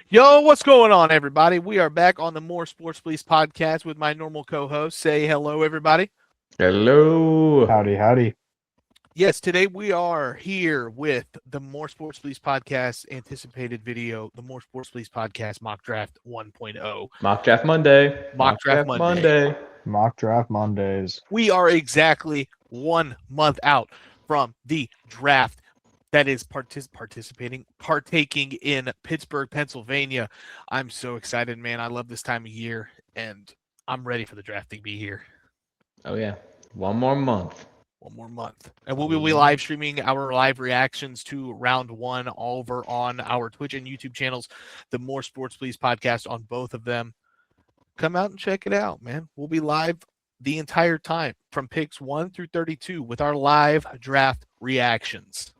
Yo, what's going on, everybody? We are back on the More Sports Police podcast with my normal co-host. Say hello, everybody. Hello. Howdy, howdy. Yes, today we are here with the More Sports Police podcast anticipated video, the More Sports Police podcast mock draft 1.0. Mock Draft Monday. Mock Draft Monday. Mock Draft Mondays. We are exactly 1 month out from the draft that is partaking in Pittsburgh, Pennsylvania. I'm so excited, man. I love this time of year, and I'm ready for the draft to be here. Oh, yeah. One more month. 1 more month. And we'll be live streaming our live reactions to round one over on our Twitch and YouTube channels, the More Sports Please podcast on both of them. Come out and check it out, man. We'll be live the entire time from picks 1 through 32 with our live draft reactions.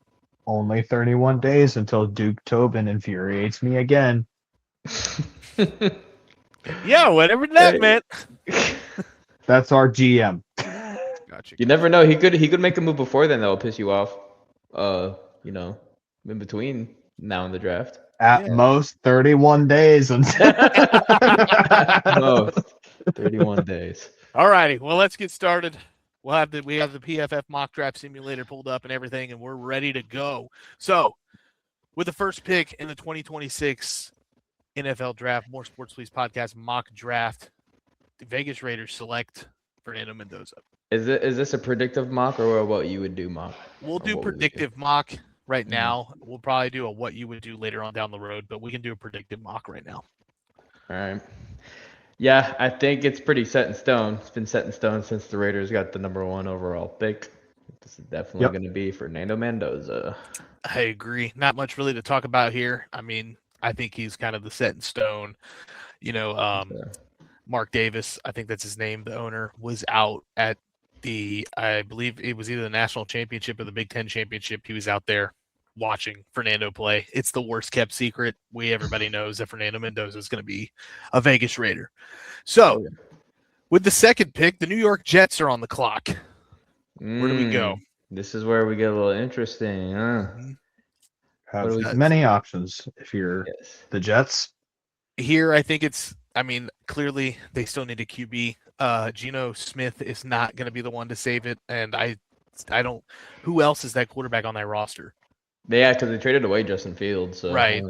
Only 31 days until Duke Tobin infuriates me again. Yeah, whatever that meant. That's our GM. Gotcha. You never know. He could make a move before then that'll piss you off. In between now and the draft. At most 31 days until Most 31 days. All righty. Well, let's get started. We have the PFF mock draft simulator pulled up and everything, and we're ready to go. So, with the first pick in the 2026 NFL Draft, More Sports Please podcast mock draft, the Vegas Raiders select Fernando Mendoza. Is this a predictive mock or what you would do mock? We'll do predictive mock right now. We'll probably do a what you would do later on down the road, but we can do a predictive mock right now. All right. Yeah, I think it's pretty set in stone. It's been set in stone since the Raiders got the number 1 overall pick. This is definitely going to be Fernando Mendoza. I agree. Not much really to talk about here. I mean, I think he's kind of the set in stone. Mark Davis, I think that's his name, the owner, was out at I believe it was either the national championship or the Big Ten championship. He was out there watching Fernando play. It's the worst kept secret. Everybody knows that Fernando Mendoza is going to be a Vegas Raider. So, with the second pick, the New York Jets are on the clock. Where do we go? This is where we get a little interesting, huh? Have many options if you're the Jets. Here, I think clearly they still need a QB. Geno Smith is not going to be the one to save it, and I don't. Who else is that quarterback on that roster? Yeah, because they traded away Justin Fields. So right.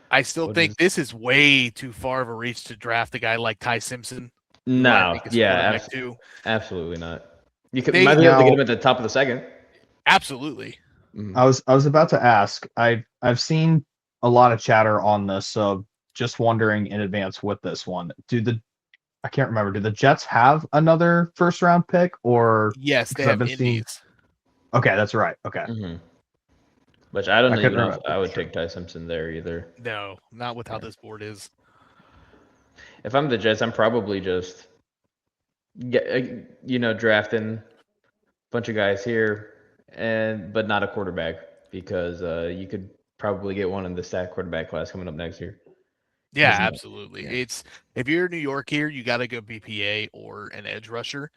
I still think this is way too far of a reach to draft a guy like Ty Simpson. No, absolutely not. You might be able to get him at the top of the second. Absolutely. I was about to ask. I've seen a lot of chatter on this, so just wondering in advance with this one. I can't remember. Do the Jets have another first round pick or? Yes, they have Indies. Okay, that's right. Okay. Which I don't even know if I would take Ty Simpson there either. No, not with how this board is. If I'm the Jets, I'm probably just drafting a bunch of guys here, but not a quarterback because you could probably get one in the stack quarterback class coming up next year. Yeah, absolutely. Yeah. It's if you're in New York here, you got to go BPA or an edge rusher.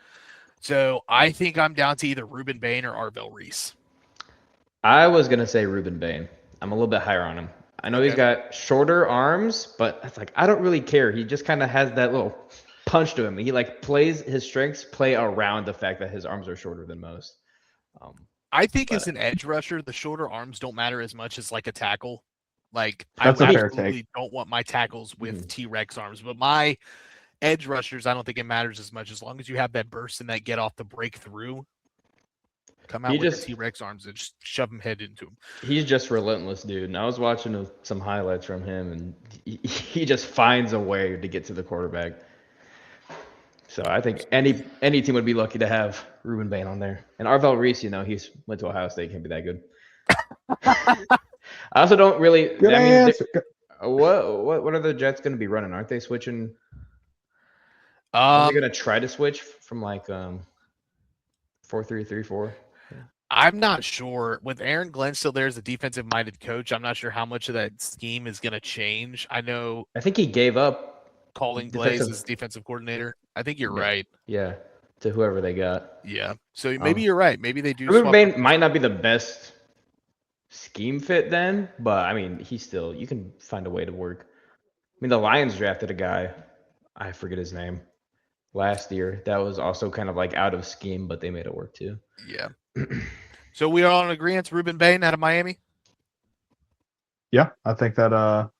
So I think I'm down to either Ruben Bain or Arvell Reese. I was gonna say Ruben Bain. I'm a little bit higher on him. I know he's got shorter arms, but it's like I don't really care. He just kind of has that little punch to him. He plays his strengths play around the fact that his arms are shorter than most. I think as an edge rusher, the shorter arms don't matter as much as like a tackle. Like that's I absolutely don't want my tackles with T-Rex arms, but my edge rushers, I don't think it matters as much as long as you have that burst and that get off the breakthrough. Come out with the T-Rex arms and just shove him head into him. He's just relentless, dude. And I was watching some highlights from him, and he just finds a way to get to the quarterback. So I think any team would be lucky to have Ruben Bain on there. And Arvell Reese, he's went to Ohio State, can't be that good. I also don't really. What are the Jets going to be running? Aren't they switching? Are they going to try to switch from 4-3-3-4? I'm not sure. With Aaron Glenn still there as a defensive-minded coach, I'm not sure how much of that scheme is going to change. I think he gave up calling plays as defensive coordinator. I think you're right. Yeah, to whoever they got. Yeah. So maybe you're right. Maybe they do. Ruben Bain might not be the best scheme fit then, but I mean, you can find a way to work. I mean, the Lions drafted a guy, I forget his name, last year. That was also kind of like out of scheme, but they made it work too. Yeah. So we are on agreement. Ruben Bain out of Miami. Yeah, I think that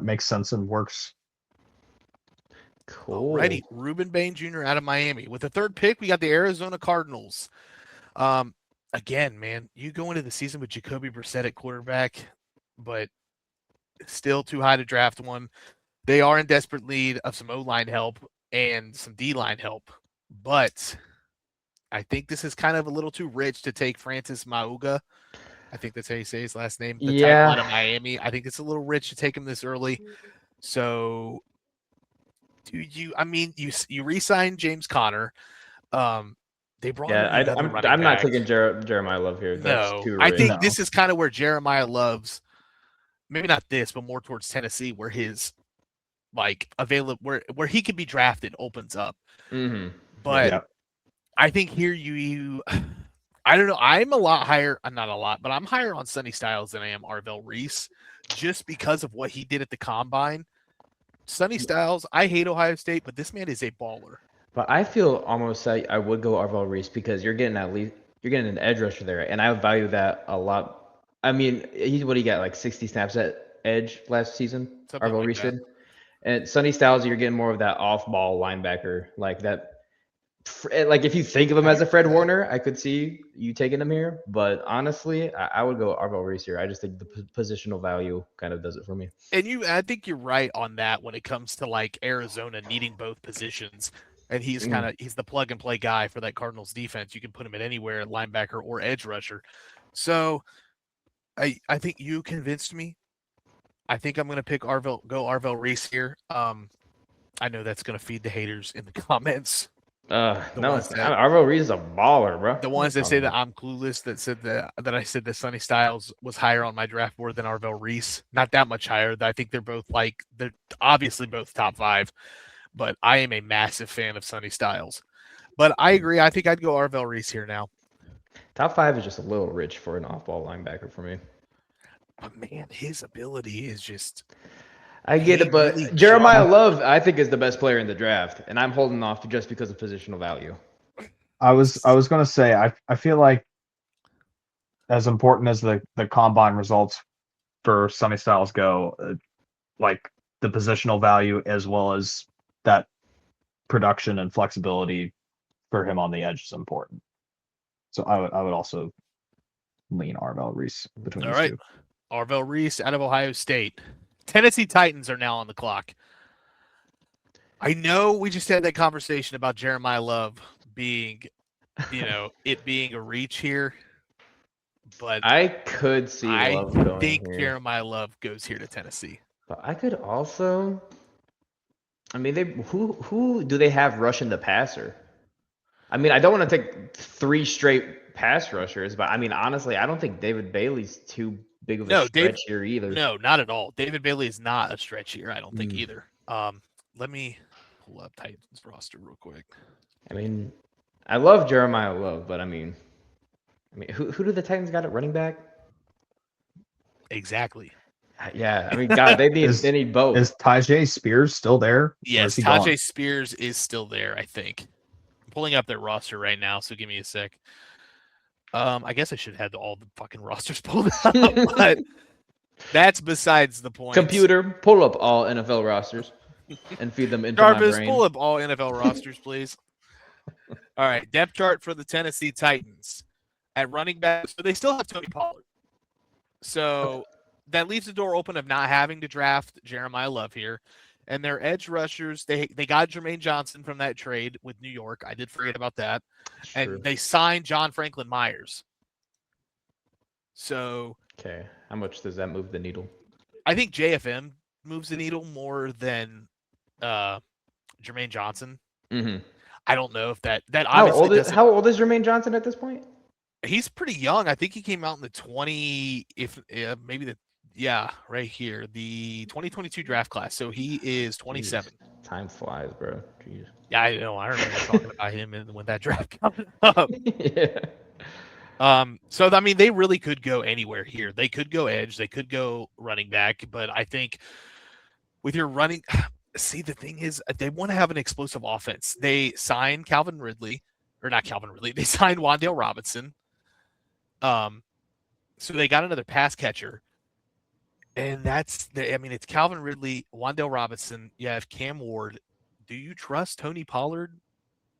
makes sense and works. Cool. Alrighty, Ruben Bain Jr. out of Miami. With the third pick, we got the Arizona Cardinals. Again, man, you go into the season with Jacoby Brissett at quarterback, but still too high to draft one. They are in desperate need of some O-line help and some D-line help, but I think this is kind of a little too rich to take Francis Mauga. I think that's how you say his last name. The tight end out of Miami. I think it's a little rich to take him this early. So, you re-signed James Conner. They brought in another running I'm not back. taking Jeremiah Love here. That's No, too I rich. think this is kind of where Jeremiah Love's, maybe not this, but more towards Tennessee, where his available where he can be drafted opens up. Mm-hmm. But Yeah. I think here you I don't know. I'm a lot higher, not a lot, but I'm higher on Sonny Styles than I am Arvell Reese, just because of what he did at the combine. Sonny Styles, I hate Ohio State, but this man is a baller. But I feel almost like I would go Arvell Reese because you're getting an edge rusher there, and I value that a lot. I mean, he got like 60 snaps at edge last season. Something Arvell like Reese that. did. And Sonny Styles, you're getting more of that off-ball linebacker, like that. Like if you think of him as a Fred Warner, I could see you taking him here. But honestly, I would go Arvell Reese here. I just think the positional value kind of does it for me. And I think you're right on that when it comes to like Arizona needing both positions. And he's he's the plug and play guy for that Cardinals defense. You can put him at anywhere, linebacker or edge rusher. So I think you convinced me. I think I'm gonna pick Arvell Reese here. I know that's gonna feed the haters in the comments. Arvell Reese is a baller, bro. The ones that say that I'm clueless, that said that I said that Sonny Styles was higher on my draft board than Arvell Reese. Not that much higher. I think they're obviously both top 5, but I am a massive fan of Sonny Styles. But I agree. I think I'd go Arvell Reese here now. Top 5 is just a little rich for an off-ball linebacker for me. But man, his ability is just. I get it, but really Jeremiah Love, I think, is the best player in the draft, and I'm holding off just because of positional value. I was going to say I feel like as important as the combine results for Sonny Styles go, like the positional value as well as that production and flexibility for him on the edge is important. So I would also lean Arvell Reese between these two. Arvell Reese out of Ohio State. Tennessee Titans are now on the clock. I know we just had that conversation about Jeremiah Love being, it being a reach here, but I could see Love going think here. Jeremiah Love goes here to Tennessee. But I could also, I mean, who do they have rushing the passer? I mean, I don't want to take 3 straight pass rushers, but I mean, honestly, I don't think David Bailey's too big of a stretch here either. No, not at all. David Bailey is not a stretch here, I don't think either. Let me pull up Titans roster real quick. I mean, I love Jeremiah Love, but I mean, who do the Titans got at running back? Exactly. Yeah, I mean, God, they need both. Is Tyjae Spears still there? Yes, Tyjae Spears is still there, I think. I'm pulling up their roster right now, so give me a sec. I guess I should have had all the fucking rosters pulled up, but that's besides the point. Computer, pull up all NFL rosters and feed them into Jarvis, my brain. pull up all NFL rosters, please. All right, depth chart for the Tennessee Titans. At running back, so they still have Tony Pollard. So that leaves the door open of not having to draft Jeremiah Love here. And their edge rushers, they got Jermaine Johnson from that trade with New York. I did forget about that. And they signed John Franklin Myers. So okay, how much does that move the needle? I think JFM moves the needle more than Jermaine Johnson. Mm-hmm. I don't know if that how obviously old is Jermaine Johnson at this point? He's pretty young. I think he came out in the 20, right here, the 2022 draft class. So he is 27. Jeez, time flies, bro. Jeez. Yeah, I know. I remember talking about him when that draft coming up. Yeah. So I mean, they really could go anywhere here. They could go edge, they could go running back, but I think with your running, see, the thing is, they want to have an explosive offense. They signed Calvin Ridley, or not Calvin Ridley. They signed Wan'Dale Robinson. So they got another pass catcher, and it's Calvin Ridley, Wan'Dale Robinson. You have Cam Ward. Do you trust Tony Pollard?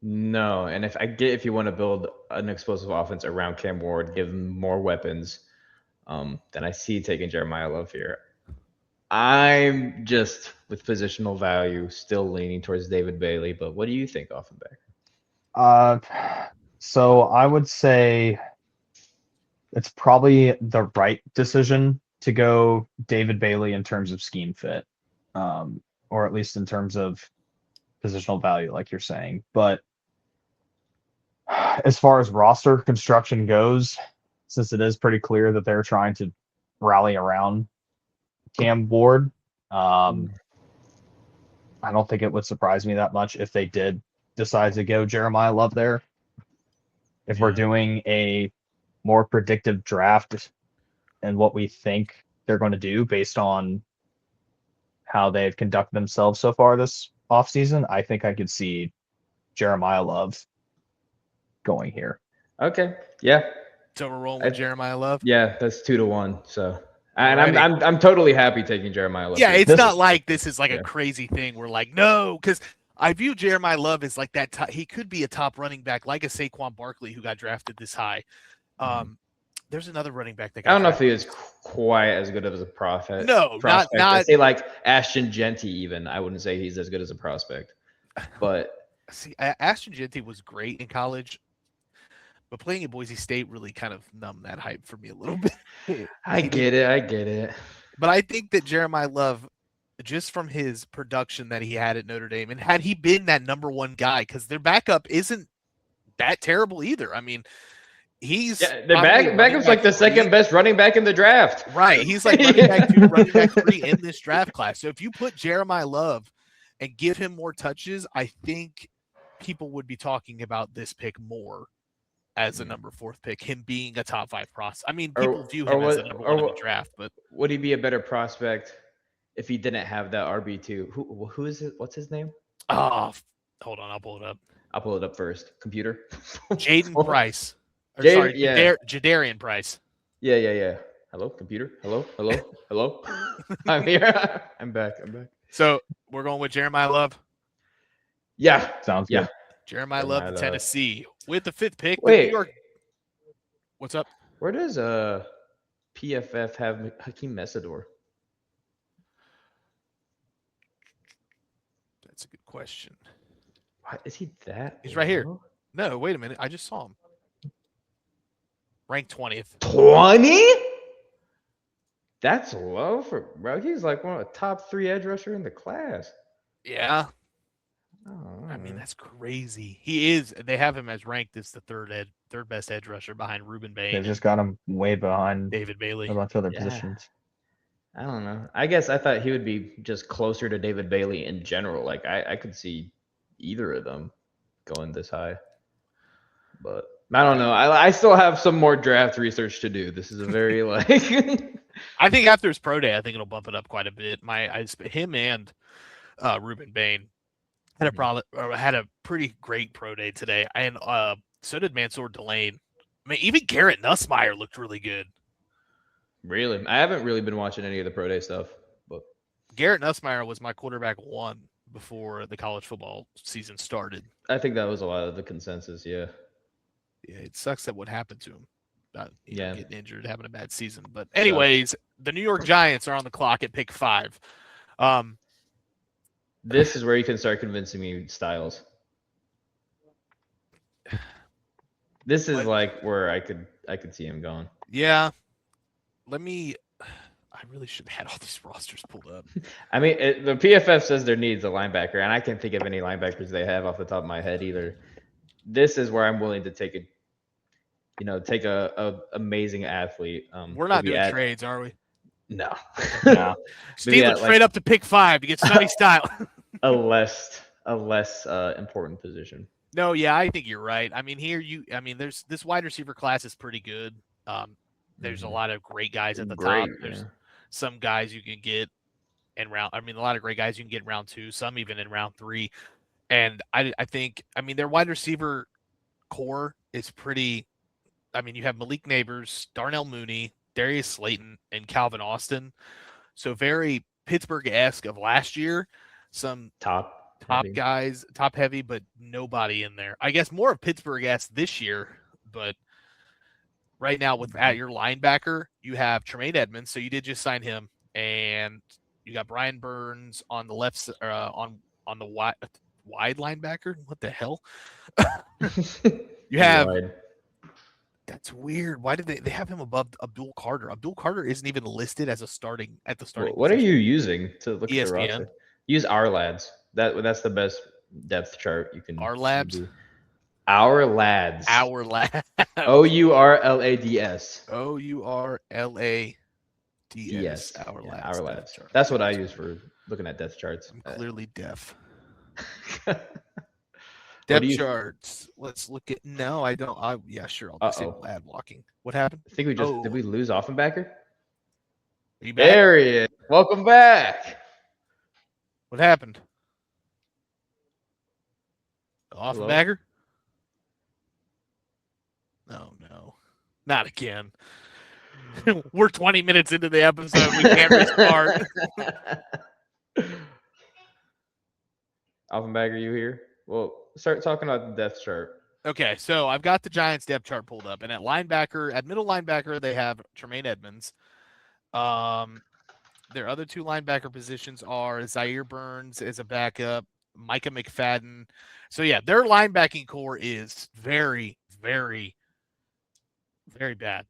No, and if you want to build an explosive offense around Cam Ward, give him more weapons, then I see taking Jeremiah Love here. I'm just with positional value still leaning towards David Bailey, but what do you think, Offenbach? So I would say it's probably the right decision to go David Bailey in terms of scheme fit, or at least in terms of positional value, like you're saying. But as far as roster construction goes, since it is pretty clear that they're trying to rally around Cam Ward, I don't think it would surprise me that much if they did decide to go Jeremiah Love there. If we're doing a more predictive draft and what we think they're going to do based on how they've conducted themselves so far this offseason, I think I could see Jeremiah Love going here. Okay, yeah. So we're rolling with Jeremiah Love. Yeah, that's 2-1. So, and I'm totally happy taking Jeremiah Love. Yeah, it's not like this is like a crazy thing. We're like, no, because I view Jeremiah Love as like that. He could be a top running back, like a Saquon Barkley who got drafted this high. There's another running back that got I don't know if drafted. he is quite as good as a prospect. No, not. not. Say like Ashton Genty. Even I wouldn't say he's as good as a prospect. But see, Ashton Genty was great in college, but playing at Boise State really kind of numbed that hype for me a little bit. I get it. But I think that Jeremiah Love, just from his production that he had at Notre Dame, and had he been that number one guy, because their backup isn't that terrible either. I mean, he's their backup's like the second best running back in the draft. Right. He's like running back 2, running back 3 in this draft class. So if you put Jeremiah Love and give him more touches, I think people would be talking about this pick more as a number 4th pick, him being a top 5 prospect. I mean, people view him as a number 1 in the draft, but would he be a better prospect if he didn't have that RB2? Who is it? What's his name? Oh, hold on, I'll pull it up. I'll pull it up first. Computer. Jaden Price. Jadarian Price. Yeah. Hello, computer. Hello. I'm here. I'm back. So we're going with Jeremiah Love. Yeah, sounds good. Jeremiah Love to Tennessee with the 5th pick. Wait, what's up? Where does PFF have Hakeem Messidor? That's a good question. What, is he that? He's right here. No, wait a minute. I just saw him. Ranked 20th. 20? That's low for bro. He's like one of the top 3 edge rusher in the class. Yeah. Oh, I mean, that's crazy. He is. They have him as ranked as the third best edge rusher behind Ruben Bain. They just got him way behind David Bailey. A bunch of other positions. I don't know. I guess I thought he would be just closer to David Bailey in general. Like I could see either of them going this high, but I don't know. I still have some more draft research to do. This is a very like. I think after his pro day, I think it'll bump it up quite a bit. Him and Ruben Bain had a pretty great pro day today, and so did Mansour Delane. I mean, even Garrett Nussmeier looked really good. Really, I haven't really been watching any of the pro day stuff, but Garrett Nussmeier was my quarterback 1 before the college football season started. I think that was a lot of the consensus. Yeah, it sucks that what happened to him. Getting injured, having a bad season. But anyways, the New York Giants are on the clock at pick 5. This is where you can start convincing me Styles. This is like where I could see him going. Yeah. I really should have had all these rosters pulled up. I mean, the PFF says there needs a linebacker, and I can't think of any linebackers they have off the top of my head either. This is where I'm willing to take a amazing athlete. We're not doing trades, are we? No. No. Steelers trade up to pick 5 to get Sonny Style. a less important position. No, yeah, I think you're right. I mean, there's this wide receiver class is pretty good. There's a Mhm. lot of great guys at the Great. top. There's some guys you can get in round. I mean, a lot of great guys you can get in round 2, some even in round 3. And I think, I mean, their wide receiver core is pretty. I mean, you have Malik Neighbors, Darnell Mooney, Darius Slayton, and Calvin Austin. So very Pittsburgh-esque of last year. Some Top top heavy. guys, top heavy, but nobody in there. I guess more of Pittsburgh-esque this year, but right now with at your linebacker, you have Tremaine Edmonds. So you did just sign him, and you got Brian Burns on the left on the wide linebacker. What the hell? You have Wide. That's weird. Why did they have him above Abdul Carter? Abdul Carter isn't even listed as a starting at the starting. What are position. you using to look at the ESPN. roster? Use Our Lads. That's the best depth chart you can. Our Labs? do. Our Lads. Our Labs. OURLADS. OURLADS. Yes. Our Yeah, Labs. Our depth Lads. chart. That's what I use for looking at depth charts. I'm clearly deaf. What Depth do you- charts. Let's look at. No, I don't. Yeah, sure. I'll disable ad blocking. What happened? I think we just did we lose Offenbacker? Are you back? There he is. Welcome back. What happened? Hello? Offenbacker? Oh no, not again. We're 20 minutes into the episode. We can't restart. Offenbacker, you here? Well, start talking about the depth chart. Okay, so I've got the Giants depth chart pulled up, and at middle linebacker, they have Tremaine Edmonds. Their other two linebacker positions are Zaire Burns as a backup, Micah McFadden. So yeah, their linebacking core is very, very, very bad.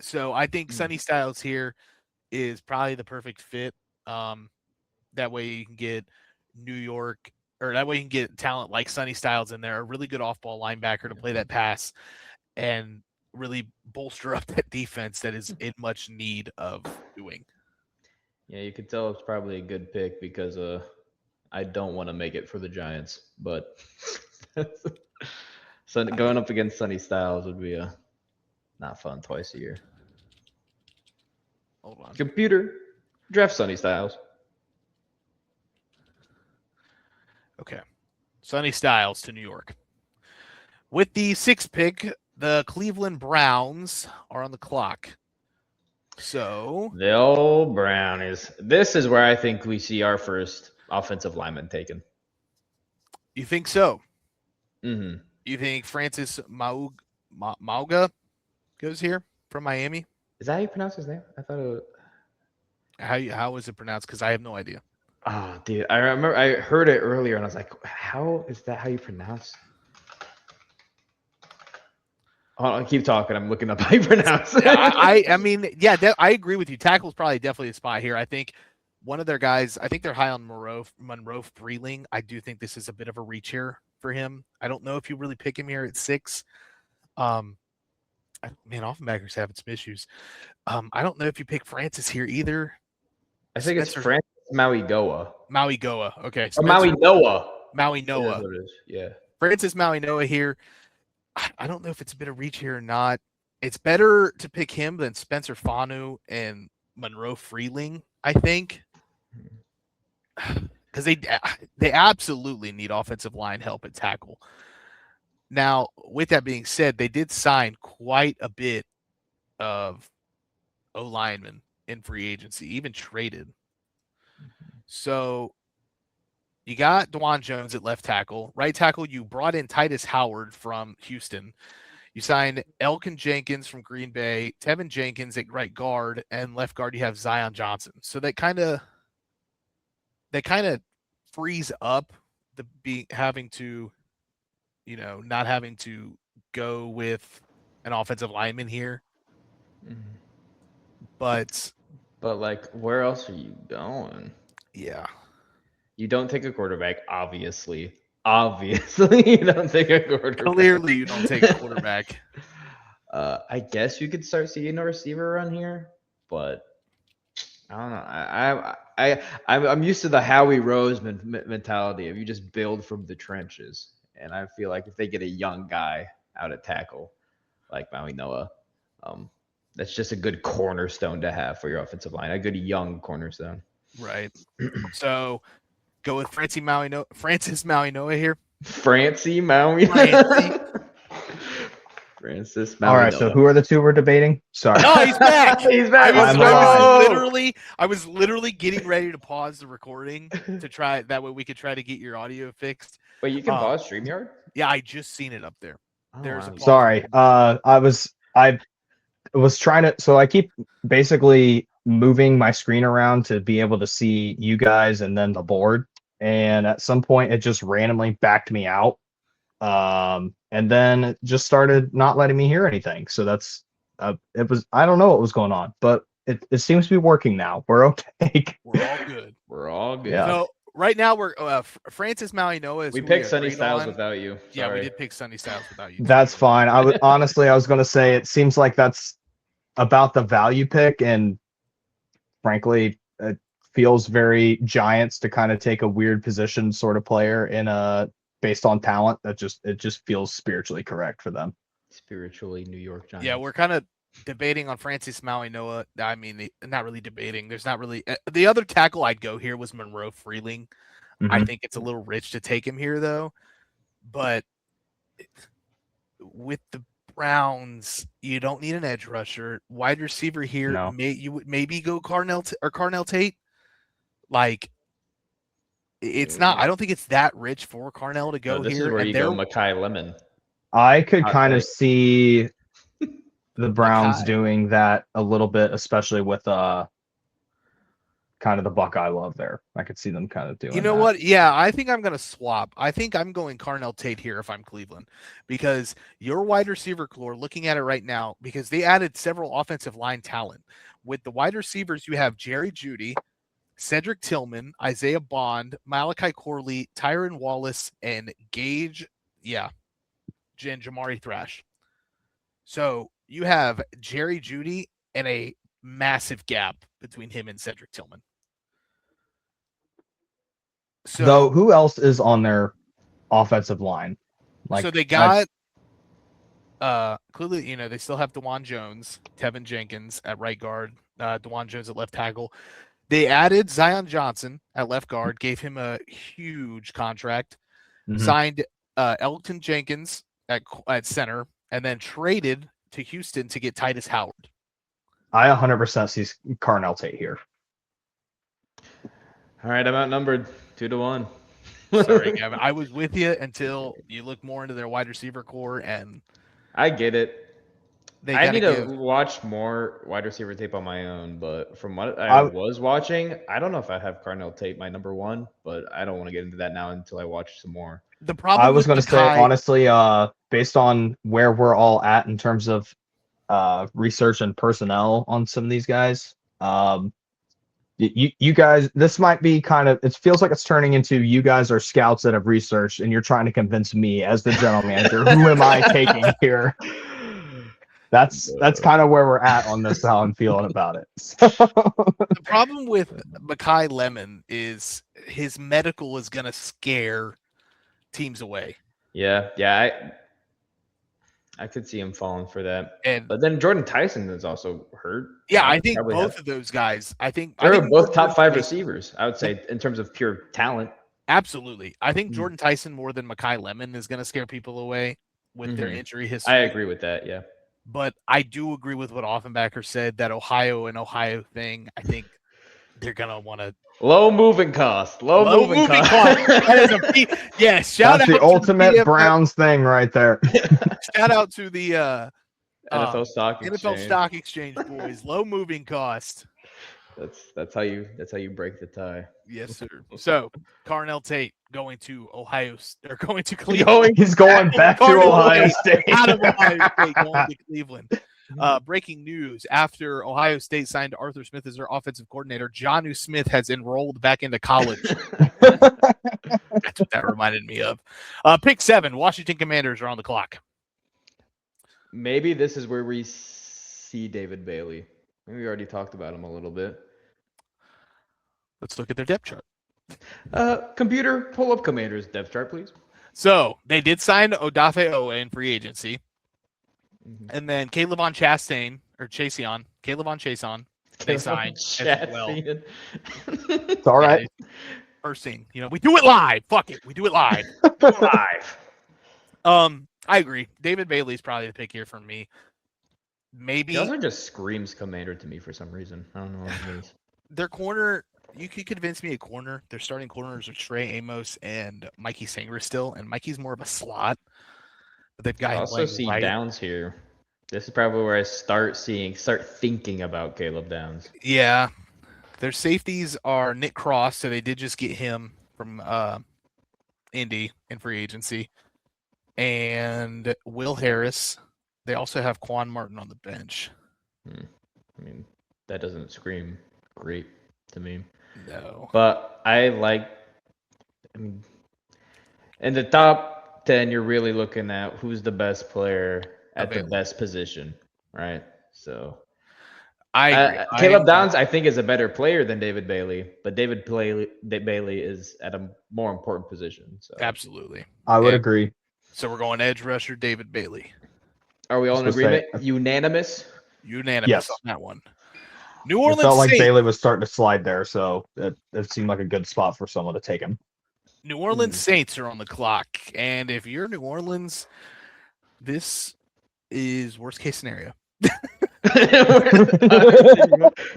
So I think Sonny Styles here is probably the perfect fit. That way you can get New York, or that way you can get talent like Sonny Styles in there, a really good off-ball linebacker to play that pass and really bolster up that defense that is in much need of doing. Yeah, you could tell it's probably a good pick because I don't want to make it for the Giants, but so going up against Sonny Styles would be not fun twice a year. Hold on. Computer, draft Sonny Styles. Okay. Sonny Styles to New York. With the 6th pick, the Cleveland Browns are on the clock. So The old Brownies. This is where I think we see our first offensive lineman taken. you think so? Mm-hmm. You think Francis Mauga goes here from Miami? Is that how you pronounce his name? I thought it was... How is it pronounced? Because I have no idea. Oh, dude. I remember I heard it earlier and I was like, how is that how you pronounce? Hold on, keep talking. I'm looking up how you pronounce it. I mean, yeah, I agree with you. Tackle's probably definitely a spot here. I think one of their guys, I think they're high on Monroe Freeling. I do think this is a bit of a reach here for him. I don't know if you really pick him here at 6. Man, Offenbacker's having some issues. I don't know if you pick Francis here either. I think it's Francis Maui-Goa. Maui-Goa. Okay. Or Maui-Noah. Maui-Noah. Yeah. Francis Maui-Noah here. I don't know if it's a bit of reach here or not. It's better to pick him than Spencer Fanu and Monroe Freeling, I think. Because they absolutely need offensive line help at tackle. Now, with that being said, they did sign quite a bit of O-linemen in free agency, even traded. So you got DeJuan Jones at left tackle. Right tackle, you brought in Titus Howard from Houston. You signed Elkin Jenkins from Green Bay, Tevin Jenkins at right guard, and left guard you have Zion Johnson. So that kind of frees up having to, not having to go with an offensive lineman here. Mm-hmm. But like, where else are you going? Yeah. You don't take a quarterback, obviously. Obviously, you don't take a quarterback. Clearly, you don't take a quarterback. I guess you could start seeing a receiver run here, but I don't know. I'm used to the Howie Rose mentality of you just build from the trenches, And I feel like if they get a young guy out at tackle, like Maui Noah, that's just a good cornerstone to have for your offensive line. A good young cornerstone. Right. So go with Francis Maui Noah here. Francie Maui. Francie. Francis Maui All right, so Noah. who are the two we're debating? Sorry. No, he's back. He's back. I Let's was literally getting ready to pause the recording to try that way we could try to get your audio fixed. Wait, you can pause StreamYard? Yeah, I just seen it up there. Oh, There's a wow. pause. Sorry. I was trying to, so I keep basically moving my screen around to be able to see you guys and then the board. And at some point it just randomly backed me out. And then it just started not letting me hear anything. So that's it was, I don't know what was going on, but it seems to be working now. We're okay. We're all good. We're all good. Yeah. So right now we're Francis Maui Noah is We who picked Sunny agreed Styles on. without you. Yeah, we Sorry. did pick Sunny Styles without you. That's fine. I was going to say it seems like that's about the value pick, and frankly, it feels very Giants to kind of take a weird position sort of player in a based on talent. It just feels spiritually correct for them. Spiritually New York Giants. Yeah, we're kind of debating on Francis Maui Noah. I mean, not really debating. There's not really the other tackle I'd go here was Monroe Freeling. I think it's a little rich to take him here though, but with the Browns, you don't need an edge rusher. Wide receiver here, No. you would maybe go Carnell Tate. Like, it's not. I don't think it's that rich for Carnell to go No, this here. is where and you go Makai Lemon. I could Hot kind of take. see the Browns Buckeye. doing that a little bit, especially with kind of the Buckeye love there. I could see them kind of doing. You know that. what? Yeah, I think I'm going to swap. I think I'm going Carnell Tate here if I'm Cleveland, because your wide receiver core, looking at it right now, because they added several offensive line talent. With the wide receivers, you have Jerry Jeudy, Cedric Tillman, Isaiah Bond, Malachi Corley, Tyron Wallace, and Gage. Yeah, Jamari Thrash. So you have Jerry Jeudy and a massive gap between him and Cedric Tillman. So, Though, who else is on their offensive line? so they got clearly, they still have DeJuan Jones, Tevin Jenkins at right guard, DeJuan Jones at left tackle. They added Zion Johnson at left guard, gave him a huge contract, signed Elton Jenkins at center, and then traded to Houston to get Titus Howard. I 100% see Carnell Tate here. All right, I'm outnumbered 2-1. Sorry, Gavin. I was with you until you look more into their wide receiver core, and I get it. they I gotta need to give. watch more wide receiver tape on my own, but from what I was watching, I don't know if I have Carnell Tate my number one, but I don't want to get into that now until I watch some more. The problem I was with going to say, Makai- honestly, based on where we're all at in terms of research and personnel on some of these guys, you guys, this might be kind of, it feels like it's turning into you guys are scouts that have researched and you're trying to convince me as the general manager, who am I taking here? That's kind of where we're at on this, how I'm feeling about it. The problem with Makai Lemon is his medical is going to scare teams away. Yeah, I could see him falling for that. And But then Jordan Tyson is also hurt. yeah, I think Probably both of those guys, They're think both top Jordan 5 Tyson- receivers, I would say, in terms of pure talent. Absolutely. I think Mm. Jordan Tyson more than Makai Lemon is going to scare people away with their Mhm. injury history. I agree with that, yeah. But I do agree with what Offenbacher said, that Ohio thing. I think they're going to want to. Low moving cost. Low moving cost. That is yes. Shout That's out the to ultimate PFF. Browns thing right there. Shout out to the NFL stock exchange. NFL Stock Exchange boys. Low moving cost. That's how you break the tie. Yes, sir. So Carnell Tate going to Ohio. They're going to Cleveland. He's going back to Cardinals Ohio State, State. out of Ohio State, going to Cleveland. Breaking news: after Ohio State signed Arthur Smith as their offensive coordinator, Jonnu Smith has enrolled back into college. That's what that reminded me of. Pick 7. Washington Commanders are on the clock. Maybe this is where we see David Bailey. Maybe we already talked about him a little bit. Let's look at their depth chart. Computer, pull up Commanders depth chart, please. So they did sign Odafe Owe in free agency, Mhm. and then Caleb on Chastain or Chaseon, Caleb on Chaseon, they signed as well. Chasing. It's all right. First thing, we do it live. Fuck it, we do it live. Live. I agree. David Bailey's probably the pick here for me. Maybe He also just screams Commander to me for some reason. I don't know what it is. their corner. You could convince me a corner. Their starting corners are Trey Amos and Mikey Sanger still, and Mikey's more of a slot. But they've got I him also playing see right. Downs here. This is probably where I start thinking about Caleb Downs. Yeah, their safeties are Nick Cross, so they did just get him from Indy in free agency, and Will Harris. They also have Quan Martin on the bench. I mean, that doesn't scream great to me. No, But I mean, in the top 10, you're really looking at who's the best player at Available. the best position, right? So I agree. Caleb Downs, I think, is a better player than David Bailey, but David Bailey is at a more important position. So Absolutely. I would Yeah. agree. So we're going edge rusher David Bailey. are we all in Just to say- agreement? Unanimous? Unanimous Yes. on that one. New It Orleans felt like Saints. Bailey was starting to slide there, so it seemed like a good spot for someone to take him. New Orleans Saints are on the clock, and if you're New Orleans, this is worst case scenario.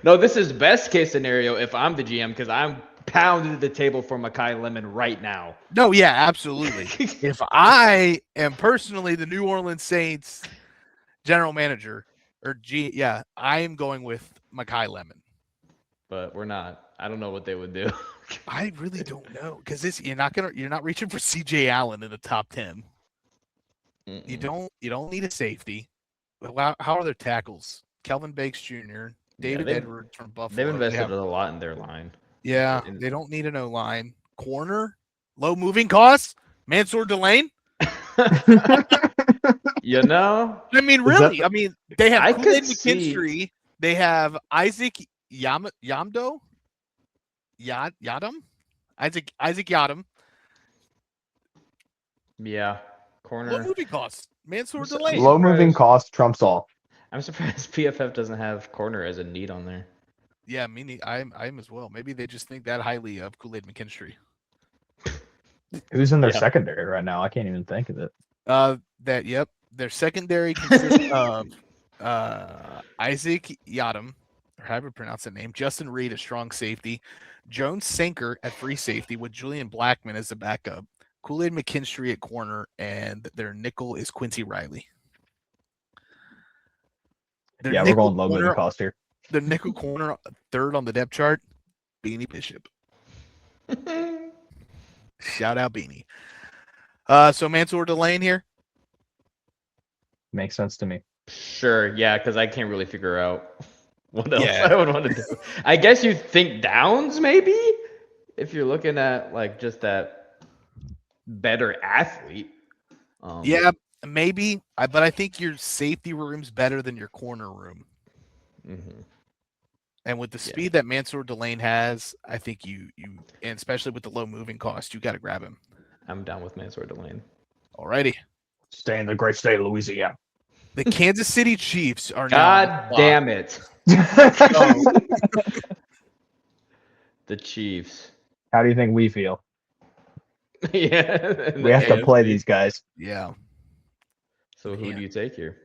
No, this is best case scenario if I'm the GM because I'm pounding the table for Makai Lemon right now. No, yeah, absolutely. If I am personally the New Orleans Saints general manager I am going with Makai Lemon. But we're not. I don't know what they would do. I really don't know because you're not reaching for CJ Allen in the top 10. You don't need a safety. How are their tackles? Kelvin Bakes Jr., David they've- Edwards from Buffalo. They've invested have- a lot in their line. yeah, and- they don't need an O-line. Corner, low moving costs. Mansour Delane. You know, I mean, Is really. that- I mean, they have I Kool-Aid could see- McKinstry. They have Isaac Yamdo. Yadam. Isaac Yadam. yeah, Low corner. moving costs. Mansour So- Delane. Low moving surprised. cost trumps all. I'm surprised PFF doesn't have corner as a need on there. Yeah, I'm as well. Maybe they just think that highly of Kool-Aid McKinstry. Who's in their Yeah. secondary right now? I can't even think of it. Their secondary consists of Isaac Yadam, or however you pronounce that name, Justin Reed at strong safety, Jones Sanker at free safety with Julian Blackman as the backup, Kool-Aid McKinstry at corner, and their nickel is Quincy Riley. Their Yeah, we're nickel going low moving corner- cost here. The nickel corner, third on the depth chart, Beanie Bishop. Shout out Beanie. So Mansour Delane here. Makes sense to me. Sure, yeah, because I can't really figure out what else Yeah. I would want to do. I guess you think Downs maybe if you're looking at like just that better athlete. Yeah, maybe. But I think your safety room's better than your corner room. mhm. And with the Yeah. speed that Mansour Delane has, I think you and especially with the low moving cost, you got to grab him. I'm down with Mansour Delane. Alrighty. Stay in the great state of Louisiana. The Kansas City Chiefs are now God damn it. The Chiefs. How do you think we feel? Yeah. We have to play these guys. Yeah. So who Yeah. do you take here?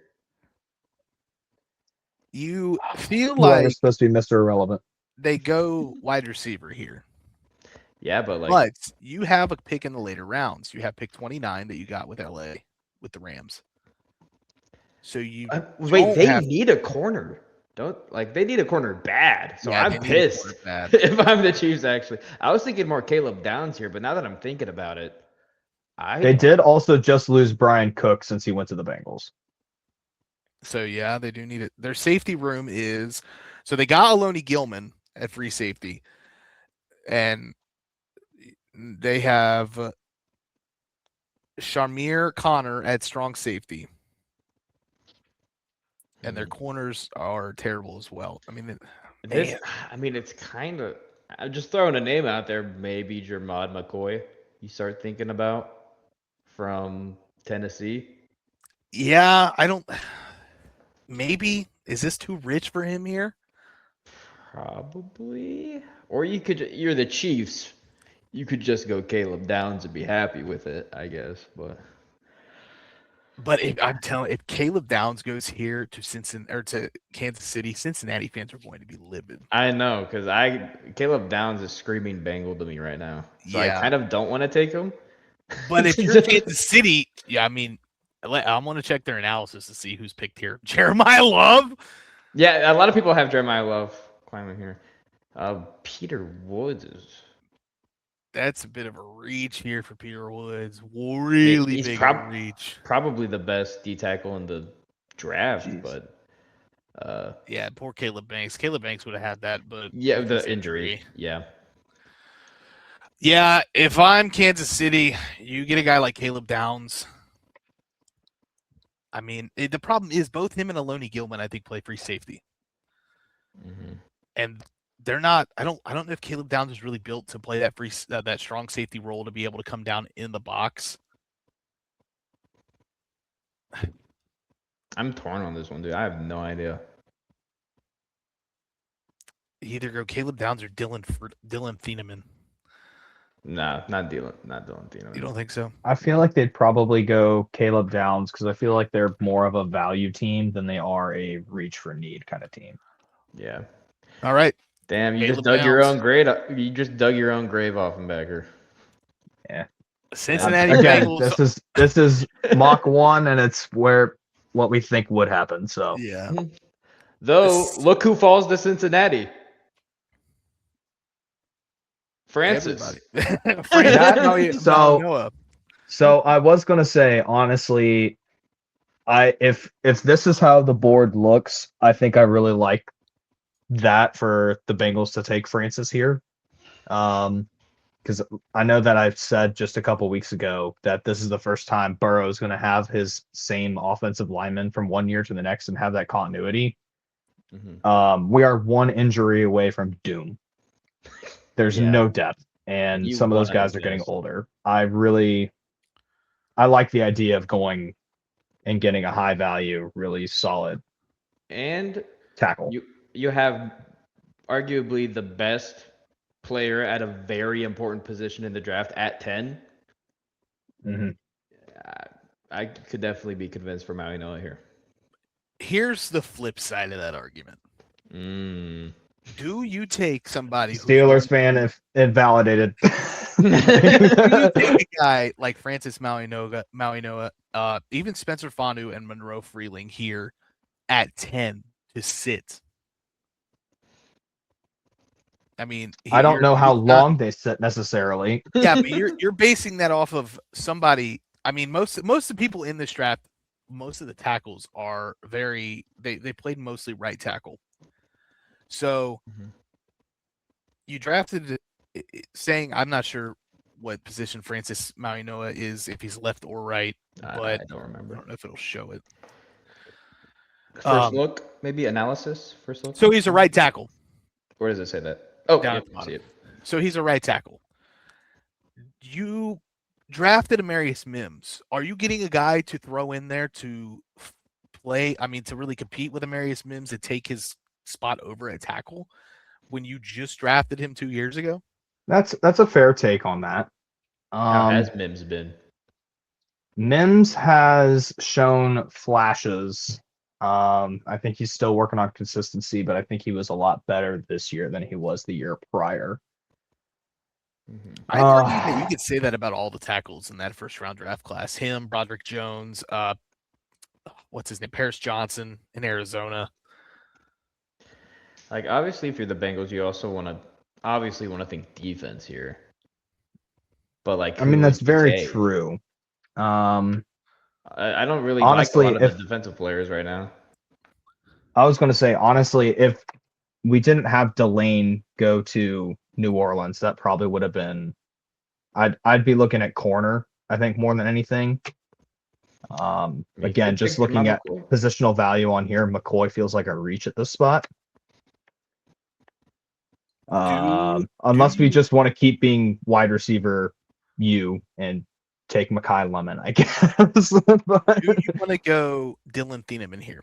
You feel Well, like you're supposed to be Mr. Irrelevant. they go wide receiver here. Yeah, but like But you have a pick in the later rounds. You have pick 29 that you got with LA with the Rams. So you wait, don't they have- need a corner. They need a corner bad. So Yeah, I'm they need a pissed corner bad. if I'm the Chiefs actually. I was thinking more Caleb Downs here, but now that I'm thinking about it, They did also just lose Brian Cook since he went to the Bengals. So yeah, they do need it. Their safety room is so they got Aloni Gilman at free safety, and they have Shamir Connor at strong safety, and their corners are terrible as well. I mean, it's kind of. I'm just throwing a name out there. Maybe Jermod McCoy. You start thinking about from Tennessee. Yeah, I don't. Maybe is this too rich for him here? Probably. Or you're the Chiefs. You could just go Caleb Downs and be happy with it, I guess. But But if Caleb Downs goes here to Cincinnati or to Kansas City, Cincinnati fans are going to be livid. I know, because Caleb Downs is screaming Bengal to me right now. So I Yeah. kind of don't want to take him. But if you're Kansas City, yeah, I mean, I'm going to check their analysis to see who's picked here. Jeremiah Love. Yeah, a lot of people have Jeremiah Love climbing here. Peter Woods is. That's a bit of a reach here for Peter Woods. Really He's big of a reach. Probably the best D tackle in the draft, Jeez. but Yeah, poor Caleb Banks. Caleb Banks would have had that, but yeah, with the his injury. Yeah. Yeah, if I'm Kansas City, you get a guy like Caleb Downs. I mean, the problem is both him and Aloni Gilman, I think, play free safety, Mhm. and they're not. I don't know if Caleb Downs is really built to play that that strong safety role to be able to come down in the box. I'm torn on this one, dude. I have no idea. Either go Caleb Downs or Dylan Thieneman. Nah, not Dylan Thieneman. You don't think so? I feel like they'd probably go Caleb Downs because I feel like they're more of a value team than they are a reach for need kind of team. Yeah. All right. Damn, you Caleb just dug your Downs. own grave. You just dug your own grave off him back here. Cincinnati Again, Bengals. this is mock one, and it's what we think would happen. So Yeah. Though, look who falls to Cincinnati. Francis. Everybody. Noah. So I was gonna say honestly, if this is how the board looks, I think I really like that for the Bengals to take Francis here. Because I know that I've said just a couple weeks ago that this is the first time Burrow is going to have his same offensive lineman from one year to the next and have that continuity. Mhm. We are one injury away from doom. There's Yeah. no depth, and You some of those wanna guys are getting invest. older. I like the idea of going and getting a high value, really solid And tackle. you have arguably the best player at a very important position in the draft at 10. hmm I could definitely be convinced for Maui Noah here. Here's the flip side of that argument. Do you take somebody Steelers fan if invalidated. do you take a guy like Francis Maui Noah, even Spencer Fanu and Monroe Freeling here at 10 to sit? I mean, I don't know how long they sit necessarily. Yeah, but you're basing that off of somebody. I mean, most of the people in this draft, most of the tackles are they played mostly right tackle. So you drafted saying I'm not sure what position Francis Maui Noah is, if he's left or right, but I don't remember. I don't know if it'll show it. First look, maybe analysis. First look. So he's a right tackle. Where does it say that? Oh, Down yeah, at the bottom. see it. So he's a right tackle. You drafted Amarius Mims. Are you getting a guy to throw in there to play? I mean, to really compete with Amarius Mims and take his spot over at tackle when you just drafted him 2 years ago? That's a fair take on that. How has Mims been? Mims has shown flashes. I think he's still working on consistency, but I think he was a lot better this year than he was the year prior. I argue that you could say that about all the tackles in that first round draft class. Him, Broderick Jones, what's his name? Paris Johnson in Arizona. Like, obviously, if you're the Bengals, you also want to think defense here. But like, I mean, that's who would you very take? true. I don't really honestly, like a lot of the defensive players right now. I was going to say, honestly, if we didn't have Delane go to New Orleans, that probably would have been. I'd be looking at corner, I think, more than anything. Again, just looking at positional value on here, McCoy feels like a reach at this spot. Unless we just want to keep being wide receiver and take Mekhi Lemon, I guess. But- Do you want to go Dylan Thieneman here?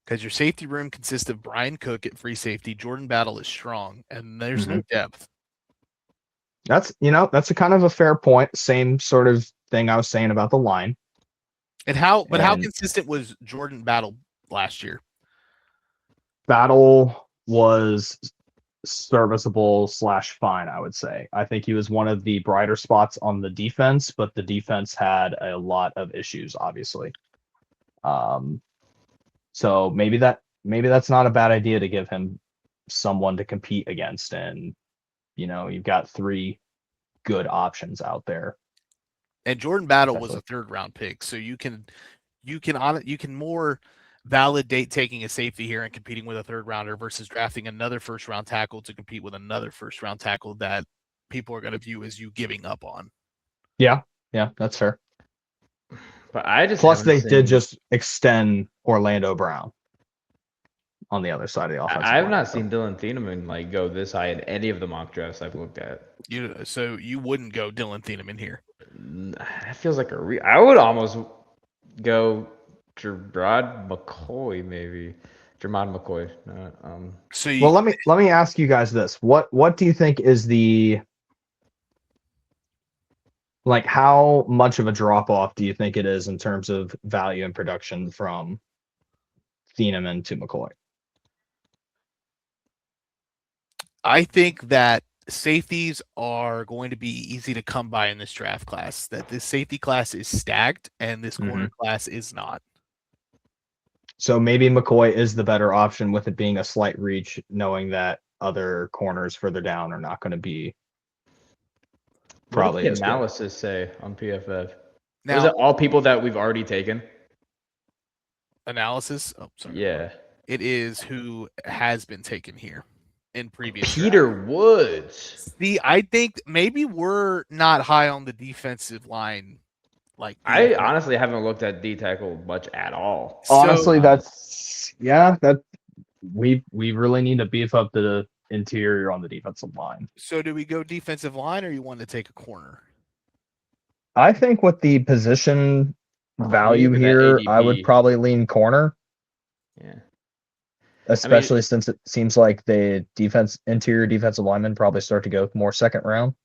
Because your safety room consists of Brian Cook at free safety, Jordan Battle is strong, and there's no depth. that's that's a kind of a fair point. Same sort of thing I was saying about the line. And how And- consistent was Jordan Battle last year? Battle was serviceable / fine, I would say. I think he was one of the brighter spots on the defense, but the defense had a lot of issues, obviously. So maybe that's not a bad idea to give him someone to compete against, and you've got 3 good options out there. And Jordan Battle was Definitely. a 3rd round pick, so you can more validate taking a safety here and competing with a 3rd rounder versus drafting another 1st round tackle to compete with another 1st round tackle that people are going to view as you giving up on. Yeah, that's fair. But I just Plus, they haven't did seen- just extend Orlando Brown on the other side of the offensive I have line, not so. seen Dylan Thieneman go this high in any of the mock drafts I've looked at. So you wouldn't go Dylan Thieneman here. That feels like I would almost go Gerard McCoy, maybe. Jermod McCoy. So you, Well, let me ask you guys this: what do you think is the how much of a drop off do you think it is in terms of value and production from Thieneman to McCoy? I think that safeties are going to be easy to come by in this draft class. That this safety class is stacked and this corner class is not. So maybe McCoy is the better option with it being a slight reach, knowing that other corners further down are not going to be probably What as does the good. analysis say on PFF? Now, Was it all people that we've already taken? analysis. Oh, sorry. Yeah. It is who has been taken here in previous. Peter Woods. See, I think maybe we're not high on the defensive line. Like I the- honestly haven't looked at D tackle much at all. Honestly, So- that we really need to beef up the interior on the defensive line. So do we go defensive line or you want to take a corner? I think with the position value Even that here, I would ADP. probably lean corner, Yeah. especially since it seems like the interior defensive linemen probably start to go more 2nd round.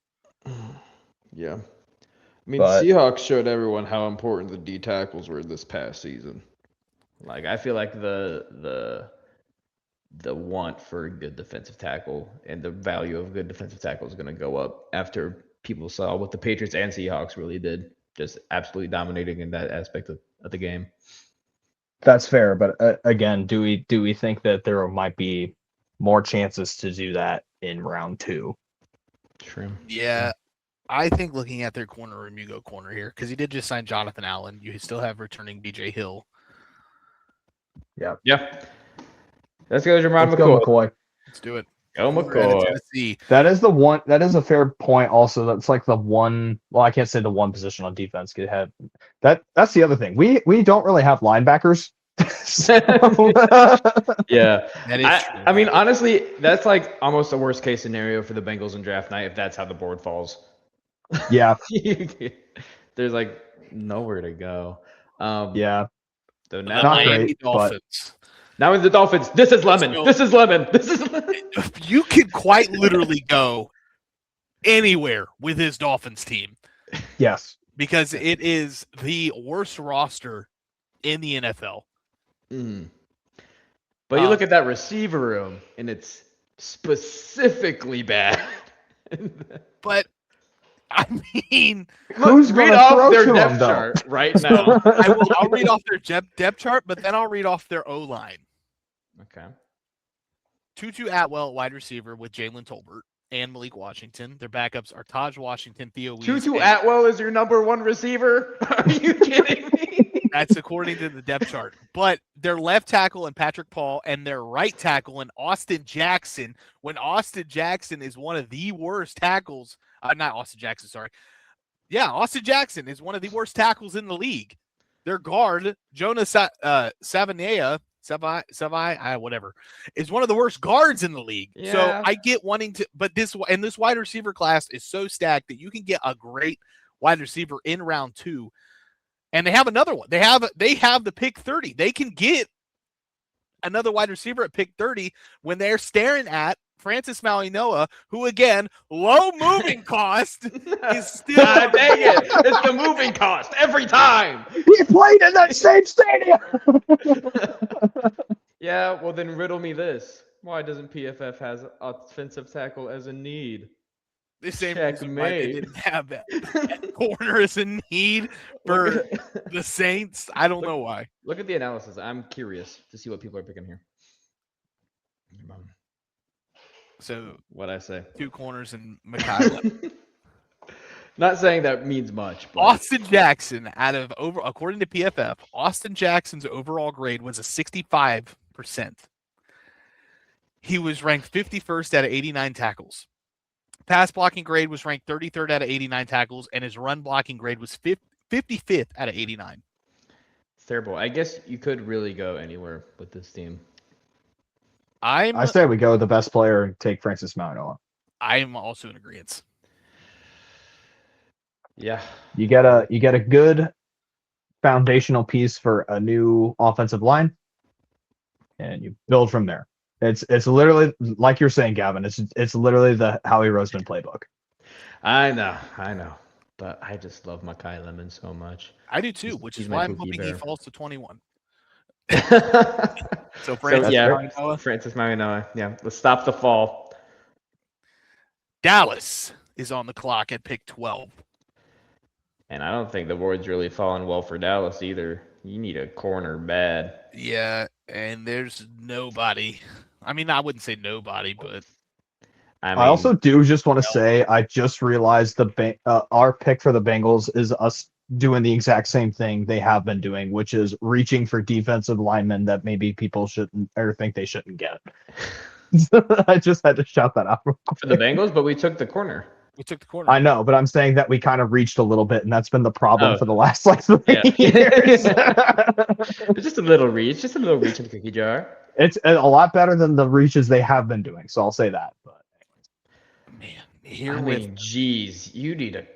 Yeah. I mean, But- Seahawks showed everyone how important the D tackles were this past season. Like I feel like the want for a good defensive tackle and the value of a good defensive tackle is going to go up after people saw what the Patriots and Seahawks really did, just absolutely dominating in that aspect of the game. That's fair, but again, do we think that there might be more chances to do that in round 2? True. Yeah. I think looking at their corner room, you go corner here because you did just sign Jonathan Allen. You still have returning BJ Hill. Yeah. Let's go, Jermod Let's go McCoy. McCoy. Let's do it. Go We're out of McCoy. Tennessee. That is a fair point also. That's like the one, well, I can't say the one position on defense could have that's the other thing. We don't really have linebackers. So- Yeah. That is true. I mean, honestly, that's like almost the worst case scenario for the Bengals in draft night if that's how the board falls. yeah, There's like nowhere to go. yeah. So The now, Not Miami great, but- Dolphins. now in the Dolphins, this is lemon. go. This is lemon. This is lemon. You could quite literally go anywhere with his Dolphins team Yes. because it is the worst roster in the NFL. Mm. But you look at that receiver room, and it's specifically bad. But I mean, Who's read gonna off throw their to depth him, though? chart right now. I'll read off their depth chart, but then I'll read off their O line. Okay. Tutu Atwell, wide receiver, with Jalen Tolbert and Malik Washington. Their backups are Taj Washington, Theo Wease. Tutu and- Atwell is your number one receiver? Are you kidding me? That's according to the depth chart. But their left tackle and Patrick Paul and their right tackle and Austin Jackson, when Austin Jackson is one of the worst tackles, not Austin Jackson, sorry. Yeah, Austin Jackson is one of the worst tackles in the league. Their guard, Jonah Savaiinaea, whatever, is one of the worst guards in the league. So Yeah. I get wanting to, but this wide receiver class is so stacked that you can get a great wide receiver in round 2, and they have another one. They have the pick 30. They can get another wide receiver at pick 30 when they're staring at Francis Mauigoa, who again, low moving cost is still. God dang it! It's the moving cost every time. He played in that same stadium. Yeah, well then riddle me this: why doesn't PFF has offensive tackle as a need? The same reason why they Checkmate. didn't have that corner as a need for the Saints. I don't know why. Look at the analysis. I'm curious to see what people are picking here. So What I say. 2 corners and Mikhail. Not saying that means much. But Austin Jackson, according to PFF, Austin Jackson's overall grade was a 65%. He was ranked 51st out of 89 tackles. Pass blocking grade was ranked 33rd out of 89 tackles, and his run blocking grade was 55th out of 89. it's terrible. I guess you could really go anywhere with this team. I say we go with the best player and take Francis Mauigoa. I'm also in agreement. Yeah. You get a good foundational piece for a new offensive line, and you build from there. It's literally like you're saying, Gavin. It's literally the Howie Roseman playbook. I know. But I just love Makai Lemon so much. I do too, which he's is my why I'm Pookie hoping he Bear. falls to 21. So Francis yeah, Mauigoa. Francis Mauigoa. Yeah, let's stop the fall. Dallas is on the clock at pick 12. And I don't think the board's really falling well for Dallas either. You need a corner bad. Yeah, and there's nobody. I mean, I wouldn't say nobody, but I mean, I also do just want to say I just realized our pick for the Bengals is us doing the exact same thing they have been doing, which is reaching for defensive linemen that maybe people shouldn't or think they shouldn't get. I just had to shout that out. for the Bengals, but we took the corner. we took the corner. I know, but I'm saying that we kind of reached a little bit, and that's been the problem Oh. for the last 3 Yeah. years. It's just a little reach in the cookie jar. It's a lot better than the reaches they have been doing, so I'll say that. But Man, here I with mean, geez, you need a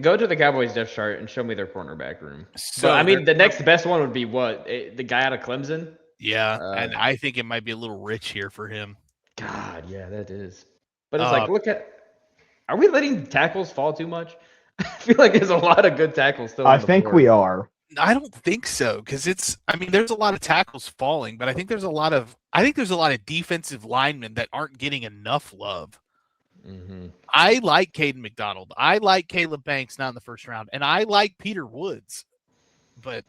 go to the Cowboys depth chart and show me their cornerback room. so So I mean, they're- the next best one would be what the guy out of Clemson. yeah, uh, and I think it might be a little rich here for him. God, yeah, that is. But it's like, look at. Are we letting tackles fall too much? I feel like there's a lot of good tackles still. I think we are. I don't think so because there's a lot of tackles falling, but I think there's a lot of defensive linemen that aren't getting enough love. Mm-hmm. I like Caden McDonald. I like Caleb Banks not in the first round, and I like Peter Woods, but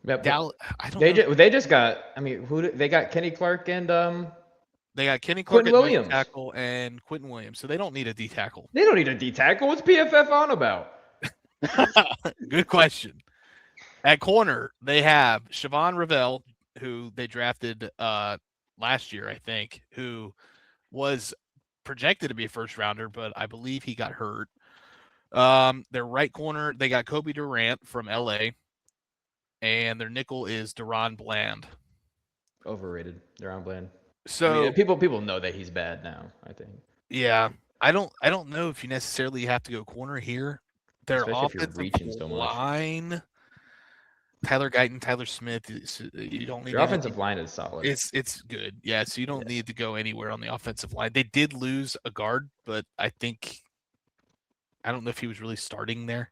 Yep. Dallas. I don't know. They just got. I mean, they got Kenny Clark and They got Kenny Clark Quentin at nose Williams. tackle and Quentin Williams, so they don't need a D tackle. They don't need a D tackle. What's PFF on about? Good question. At corner, they have Siobhan Ravel, who they drafted last year, I think, who was projected to be a first rounder, but I believe he got hurt. Their right corner, they got Kobe Durant from LA, and their nickel is Deron Bland. Overrated. They're on Bland. So I mean, people know that he's bad now. I think. yeah, I don't know if you necessarily have to go corner here. Their Especially if you're offensive reaching so much. line, Tyler Guyton, Tyler Smith, you don't need Your anything. offensive line is solid. It's good. Yeah, so you don't need to go anywhere on the offensive line. They did lose a guard, but I don't know if he was really starting there.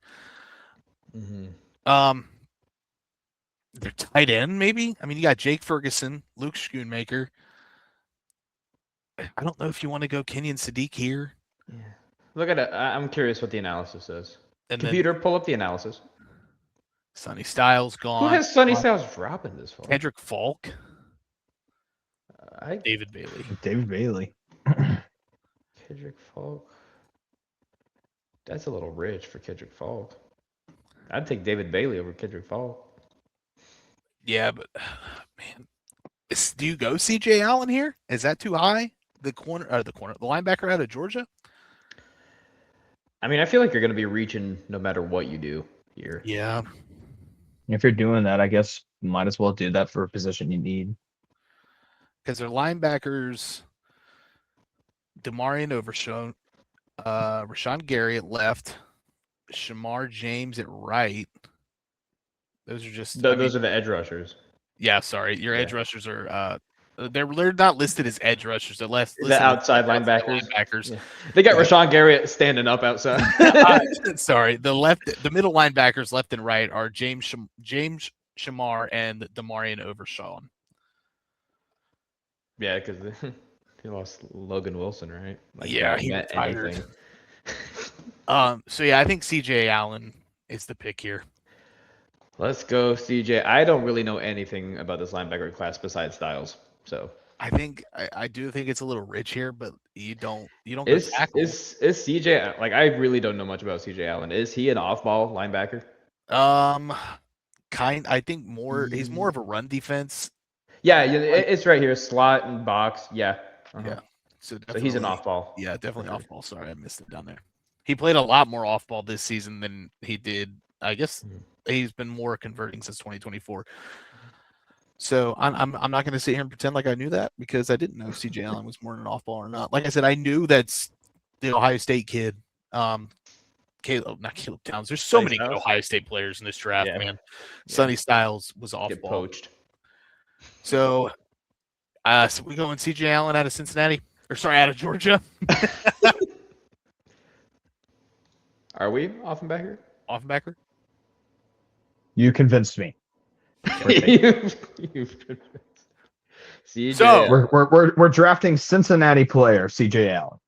Mm-hmm. Their tight end, maybe? I mean, you got Jake Ferguson, Luke Schoonmaker. I don't know if you want to go Kenyon Sadiq here. Yeah. Look at it. I'm curious what the analysis says. And Computer, pull up the analysis. then Sonny Styles gone. Who has Sonny Styles dropping this fall? Kendrick Falk, I David Bailey. David Bailey. Kendrick Falk. That's a little rich for Kendrick Falk. I'd take David Bailey over Kendrick Falk. Yeah, but man, do you go CJ Allen here? Is that too high? The linebacker out of Georgia. I mean, I feel like you're going to be reaching no matter what you do here. Yeah. If you're doing that, I guess might as well do that for a position you need. Because their linebackers, Demarion Overshown, Rashawn Gary at left, Shamar James at right. Those are just Those are the edge rushers. yeah. Sorry, your edge Yeah. rushers are they're not listed as edge rushers. They're listed The as outside outside linebackers. linebackers. Yeah. They got Yeah. Rashawn Gary standing up outside. Sorry, the middle linebackers left and right are James Shamar and Demarion Overshawn. Yeah, because he lost Logan Wilson, right? Yeah, that he meant retired. anything. So yeah, I think CJ Allen is the pick here. Let's go, CJ. I don't really know anything about this linebacker class besides Styles. So I think I do think it's a little rich here, but you don't go is tackle. CJ like I really don't know much about CJ Allen. Is he an off-ball linebacker? I think more he's more of a run defense. Yeah, it's right here, slot and box. Yeah. Uh-huh. Yeah. So he's an definitely- off-ball. Yeah, definitely sure. off ball. Sorry, I missed it down there. He played a lot more off ball this season than he did. I guess Mhm. he's been more converting since 2024. So I'm not going to sit here and pretend like I knew that because I didn't know if CJ Allen was more an off ball or not. Like I said, I knew that's the Ohio State kid. Not Caleb Towns. There's so Sonny many good Styles? Ohio State players in this draft, Yeah. man. Yeah. Sonny Styles was off Get ball. poached. So we going CJ Allen out of Cincinnati, or sorry, out of Georgia. Are we Offenbacher? Offenbacker. You convinced me. CJ. So- We're drafting Cincinnati player CJ Allen.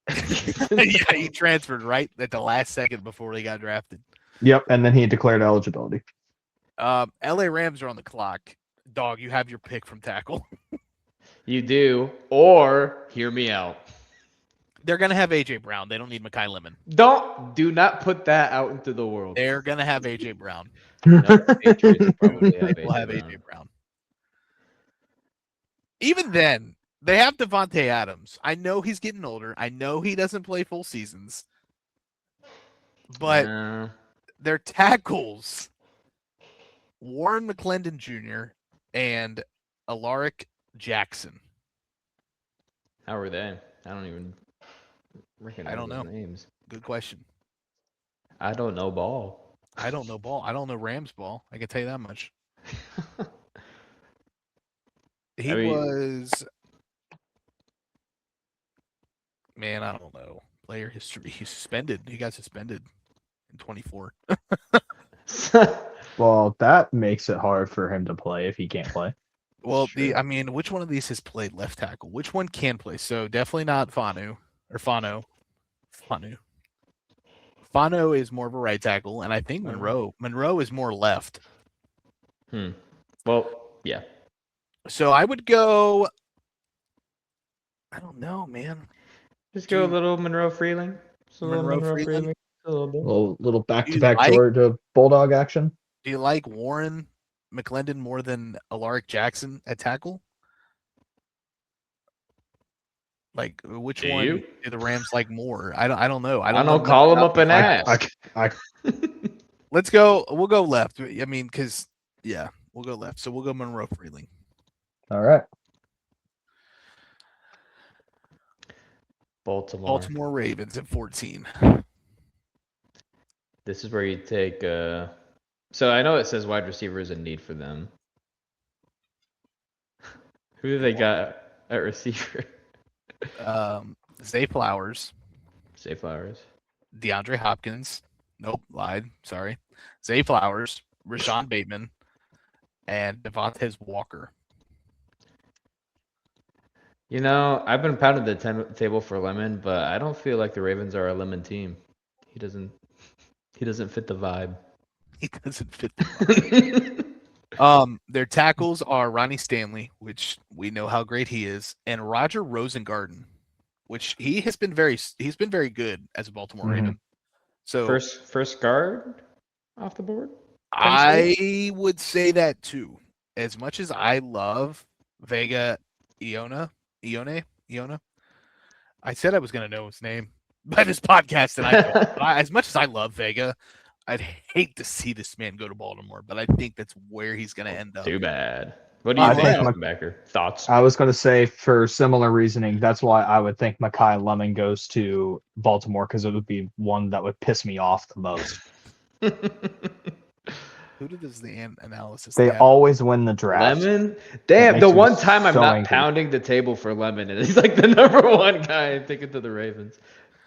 Yeah, he transferred right at the last second before he got drafted. Yep, and then he declared eligibility. LA Rams are on the clock. Dog, you have your pick from tackle. You do, or hear me out. They're gonna have AJ Brown. They don't need Mekhi Lemon. Do not put that out into the world. They're gonna have AJ Brown. No, Patriots will probably have They will have Brown. AJ Brown. Even then, they have Devontae Adams. I know he's getting older. I know he doesn't play full seasons. But No. their tackles, Warren McClendon Jr. and Alaric Jackson. How are they? I don't even recognize don't those know. names. Good question. I don't know ball. I don't know ball. I don't know Rams ball. I can tell you that much. He I mean- was, man, I don't know. Player history. He's suspended. He got suspended in 24. Well, that makes it hard for him to play if he can't play. Well, Sure. I mean, which one of these has played left tackle? Which one can play? So definitely not Fano. Fano is more of a right tackle, and I think Monroe is more left. Well, yeah. So I would go. I don't know, man. Just go a Dude. little Monroe Freeling. Just a little Monroe Monroe Freeland? Freeling. A little bit. Little back-to-back like- Georgia Bulldog action. Do you like Warren McClendon more than Alaric Jackson at tackle? Like, which Do one you? do the Rams like more? I don't know. I don't know. Call him up and ask. Let's go. We'll go left. I mean, because yeah, we'll go left. So we'll go Monroe Freeling. All right. Baltimore. Ravens at 14. This is where you take. So I know it says wide receiver is a need for them. Who do they got at receiver? Zay Flowers, Say Flowers. DeAndre Hopkins. Nope, lied. Sorry. Zay Flowers, Rashawn Bateman, and Devontae Walker. You know, I've been pounding the table for Lemon, but I don't feel like the Ravens are a Lemon team. He doesn't fit the vibe. He doesn't fit. Their tackles are Ronnie Stanley, which we know how great he is, and Roger Rosengarten, which he's been very good as a Baltimore Mhm. Raven. So First guard off the board. I would say that too. As much as I love Vega Iona. I said I was going to know his name by this podcast, and as much as I love Vega, I'd hate to see this man go to Baltimore, but I think that's where he's going to end up. Too bad. What do you I think, think Offenbacher? Thoughts? I was going to say for similar reasoning, that's why I would think Makai Lemon goes to Baltimore because it would be one that would piss me off the most. Who does the analysis? They have? always win the draft. Lemon? Damn, makes the me one time I'm so not angry. pounding the table for Lemon, and he's like the number one guy I'm thinking to the Ravens.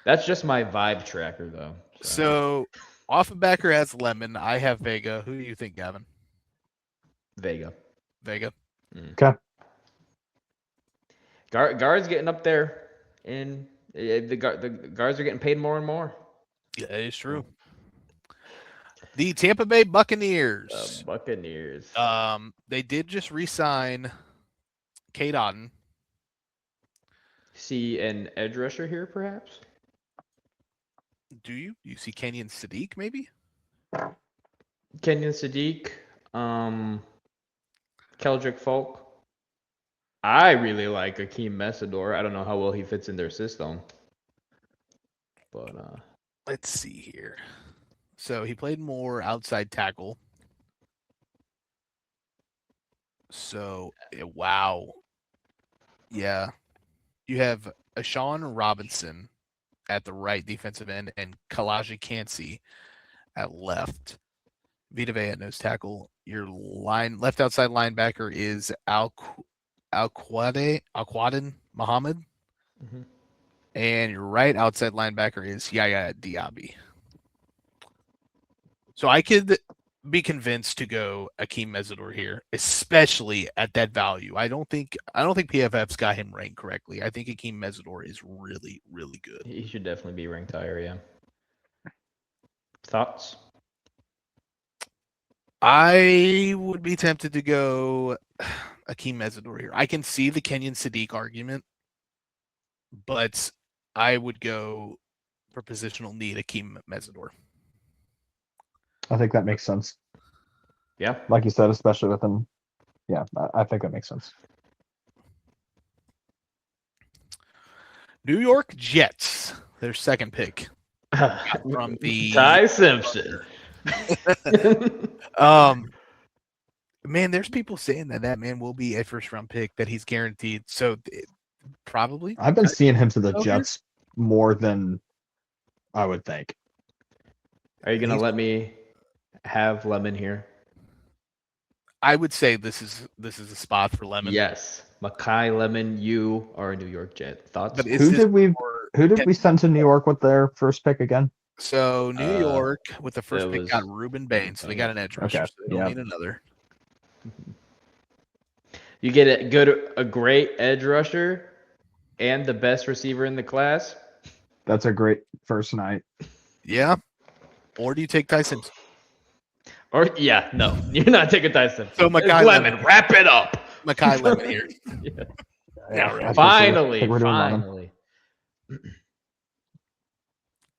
That's just my vibe tracker, though. So Offenbacher has Lemon. I have Vega. Who do you think, Gavin? Vega. Vega. Okay. Guards getting up there, and the guards are getting paid more and more. Yeah, it's true. The Tampa Bay Buccaneers. Buccaneers. They did just re-sign Cade Otton. See an edge rusher here, perhaps? Do you? You see Kenyon Sadiq, maybe? Kenyon Sadiq, Keldrick Folk. I really like Akeem Messador. I don't know how well he fits in their system. But Let's see here. So he played more outside tackle. So, wow. Yeah. You have Ashawn Robinson at the right defensive end and Kalaji Kancey at left. Vita Vea at nose tackle. Your left outside linebacker is Al-Quadin Muhammad. Mhm. And your right outside linebacker is Yaya Diaby. So I could be convinced to go Akeem Messador here, especially at that value. I don't think PFF's got him ranked correctly. I think Akeem Messador is really, really good. He should definitely be ranked higher, yeah. Thoughts? I would be tempted to go Akeem Messador here. I can see the Kenyon Sadiq argument, but I would go for positional need Akeem Messador. I think that makes sense. Yeah. Like you said, especially with him. Yeah, I think that makes sense. New York Jets, their second pick from the Ty Simpson. Man, there's people saying that man will be a first round pick, that he's guaranteed. So probably. I've been seeing him to the Okay. Jets more than I would think. Are you gonna let me have Lemon here? I would say this is a spot for Lemon. Yes. Makai Lemon, you are a New York Jet. Thoughts? But Who did we send to New York with their first pick again? So New York with the first that pick was- got Ruben Bain, so they got an edge rusher. Okay, So they don't yeah. need another. You get a great edge rusher and the best receiver in the class. That's a great first night. Yeah. Or do you take Tyson? Or yeah, no, you're not taking Tyson. So It's Makai Lemon, Lemon. wrap it up. Makai Lemon here. Yeah. Yeah, right. I Finally, think we're doing Lemon. finally.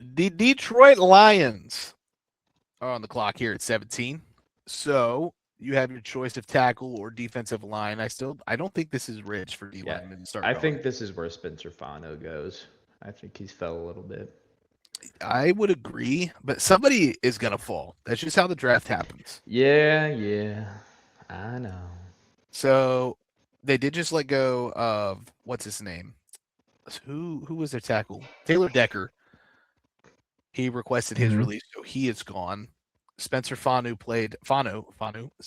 The Detroit Lions are on the clock here at 17. So you have your choice of tackle or defensive line. I don't think this is rich for D Yeah, linemen to start I going. think this is where Spencer Fano goes. I think he's fell a little bit. I would agree, but somebody is gonna fall. That's just how the draft happens. Yeah, I know. So they did just let go of what's his name? Who was their tackle? Taylor Decker. He requested his Mhm. release, so he is gone. Spencer Fanu played Fanu.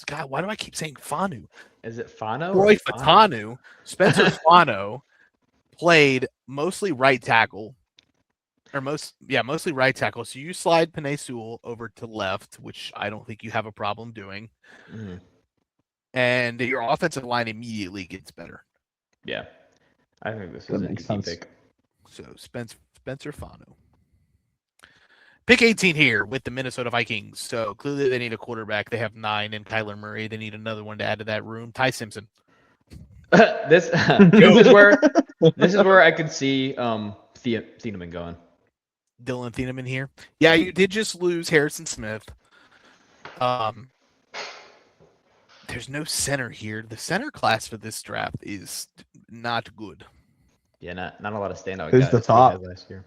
God, why do I keep saying Fanu? Is it Fano? Roy or Fano? Fatanu. Spencer Fano played mostly right tackle. Or mostly right tackle. So you slide Penei Sewell over to left, which I don't think you have a problem doing. Mhm. And your offensive line immediately gets better. Yeah, I think this That is an makes easy sense. pick. So Spencer Fano. Pick 18 here with the Minnesota Vikings. So clearly they need a quarterback. They have 9 in Kyler Murray. They need another one to add to that room. Ty Simpson. this is where I could see Thieneman going. Dylan Thieneman here. Yeah, you did just lose Harrison Smith. There's no center here. The center class for this draft is not good. Yeah, not a lot of standout Who's guys the we top? had last year.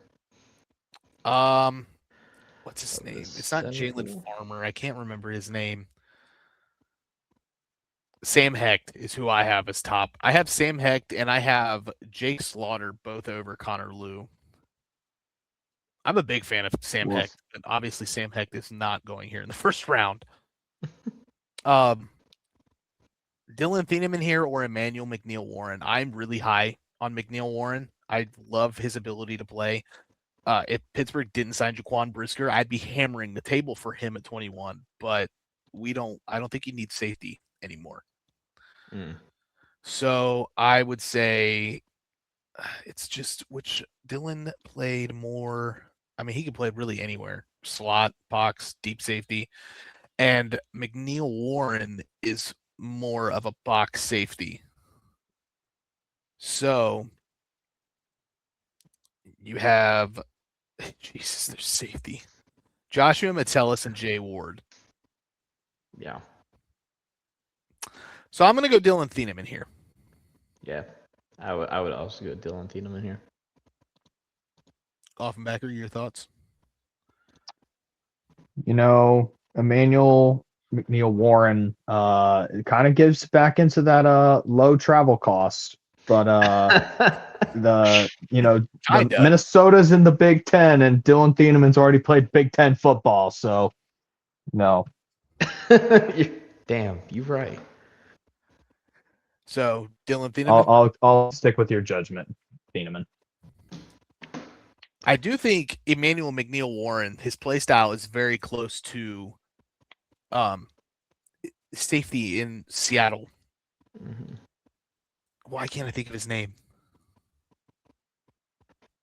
what's his Of name? the It's not center Jalen pool? Farmer. I can't remember his name. Sam Hecht is who I have as top. I have Sam Hecht and I have Jake Slaughter both over Connor Liu. I'm a big fan of Sam Well, Hecht, and obviously Sam Hecht is not going here in the first round. Dylan Thieneman here or Emmanuel McNeil Warren. I'm really high on McNeil Warren. I love his ability to play. If Pittsburgh didn't sign Jaquan Brisker, I'd be hammering the table for him at 21. But I don't think he needs safety anymore. Mm. So I would say it's just which Dylan played more. I mean, he could play really anywhere. Slot, box, deep safety. And McNeil Warren is more of a box safety. So you have Jesus, there's safety. Joshua Metellus and Jay Ward. Yeah. So I'm gonna go Dylan Thieneman here. Yeah. I would also go Dylan Thieneman here. Offenbacker, your thoughts? Emmanuel McNeil Warren it kind of gives back into that low travel cost, but the Kinda. Minnesota's in the Big Ten and Dylan Thieneman's already played Big Ten football, so no. Damn, you're right. So Dylan Thieneman. I'll stick with your judgment, Thieneman. I do think Emmanuel McNeil Warren, his play style is very close to safety in Seattle. Mm-hmm. Why can't I think of his name?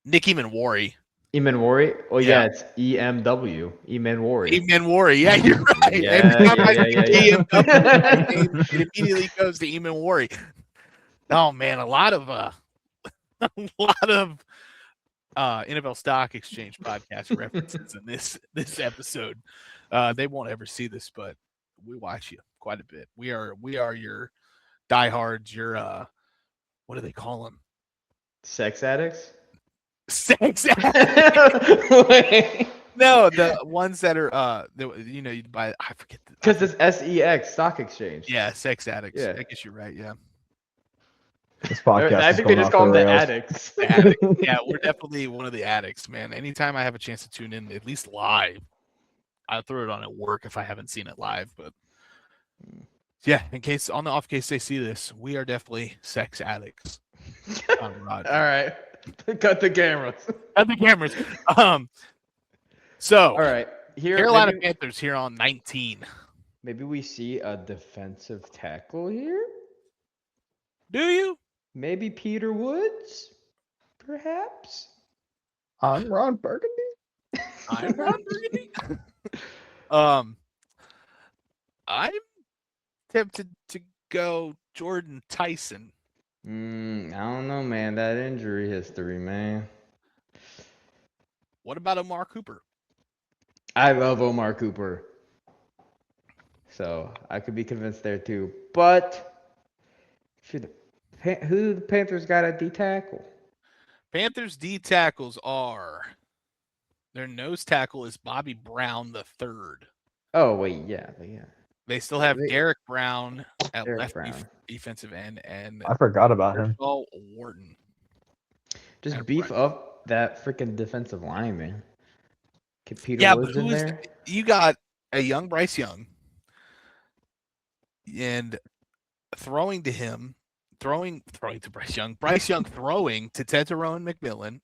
Nick Emanwari. Emanwari? Oh Yeah. yeah, it's EMW. Emanwari. Emanwari. Yeah, you're right. Yeah, Every time I yeah, think yeah. EMW, my name, it immediately goes to Emanwari. Oh man, a lot of NFL Stock Exchange podcast references in this episode. They won't ever see this, but we watch you quite a bit. We are your diehards. Your what do they call them? Sex addicts? Sex. Because No, the ones that are you buy. I forget. it's SEX, Stock Exchange. Yeah, sex addicts. Yeah. I guess you're right. Yeah. This podcast I is think they going just off call the them the rails. addicts. The addict. Yeah, we're definitely one of the addicts, man. Anytime I have a chance to tune in, at least live, I'll throw it on at work if I haven't seen it live. But yeah, on the off case they see this, we are definitely sex addicts. All right. Cut the cameras. At the cameras. So All right. Here, Carolina maybe, Panthers here on 19. maybe we see a defensive tackle here. Do you? Maybe Peter Woods, perhaps. I'm Ron Burgundy. I'm Ron Burgundy. I'm tempted to go Jordan Tyson. I don't know, man. That injury history, man. What about Omar Cooper? I love Omar Cooper. So I could be convinced there too. But who the Panthers got at D tackle? Panthers D tackles are their nose tackle is Bobby Brown the third. Oh wait, yeah. They still have They- Derek Brown at Derek left Brown. defensive end and I forgot about him. Paul Wharton. Just And beef Brian. up that freaking defensive line, man. Get Peter Yeah, but Woods in who is there. you got a young Bryce Young and throwing to Bryce Young. Bryce Young throwing to Tetero and McMillan,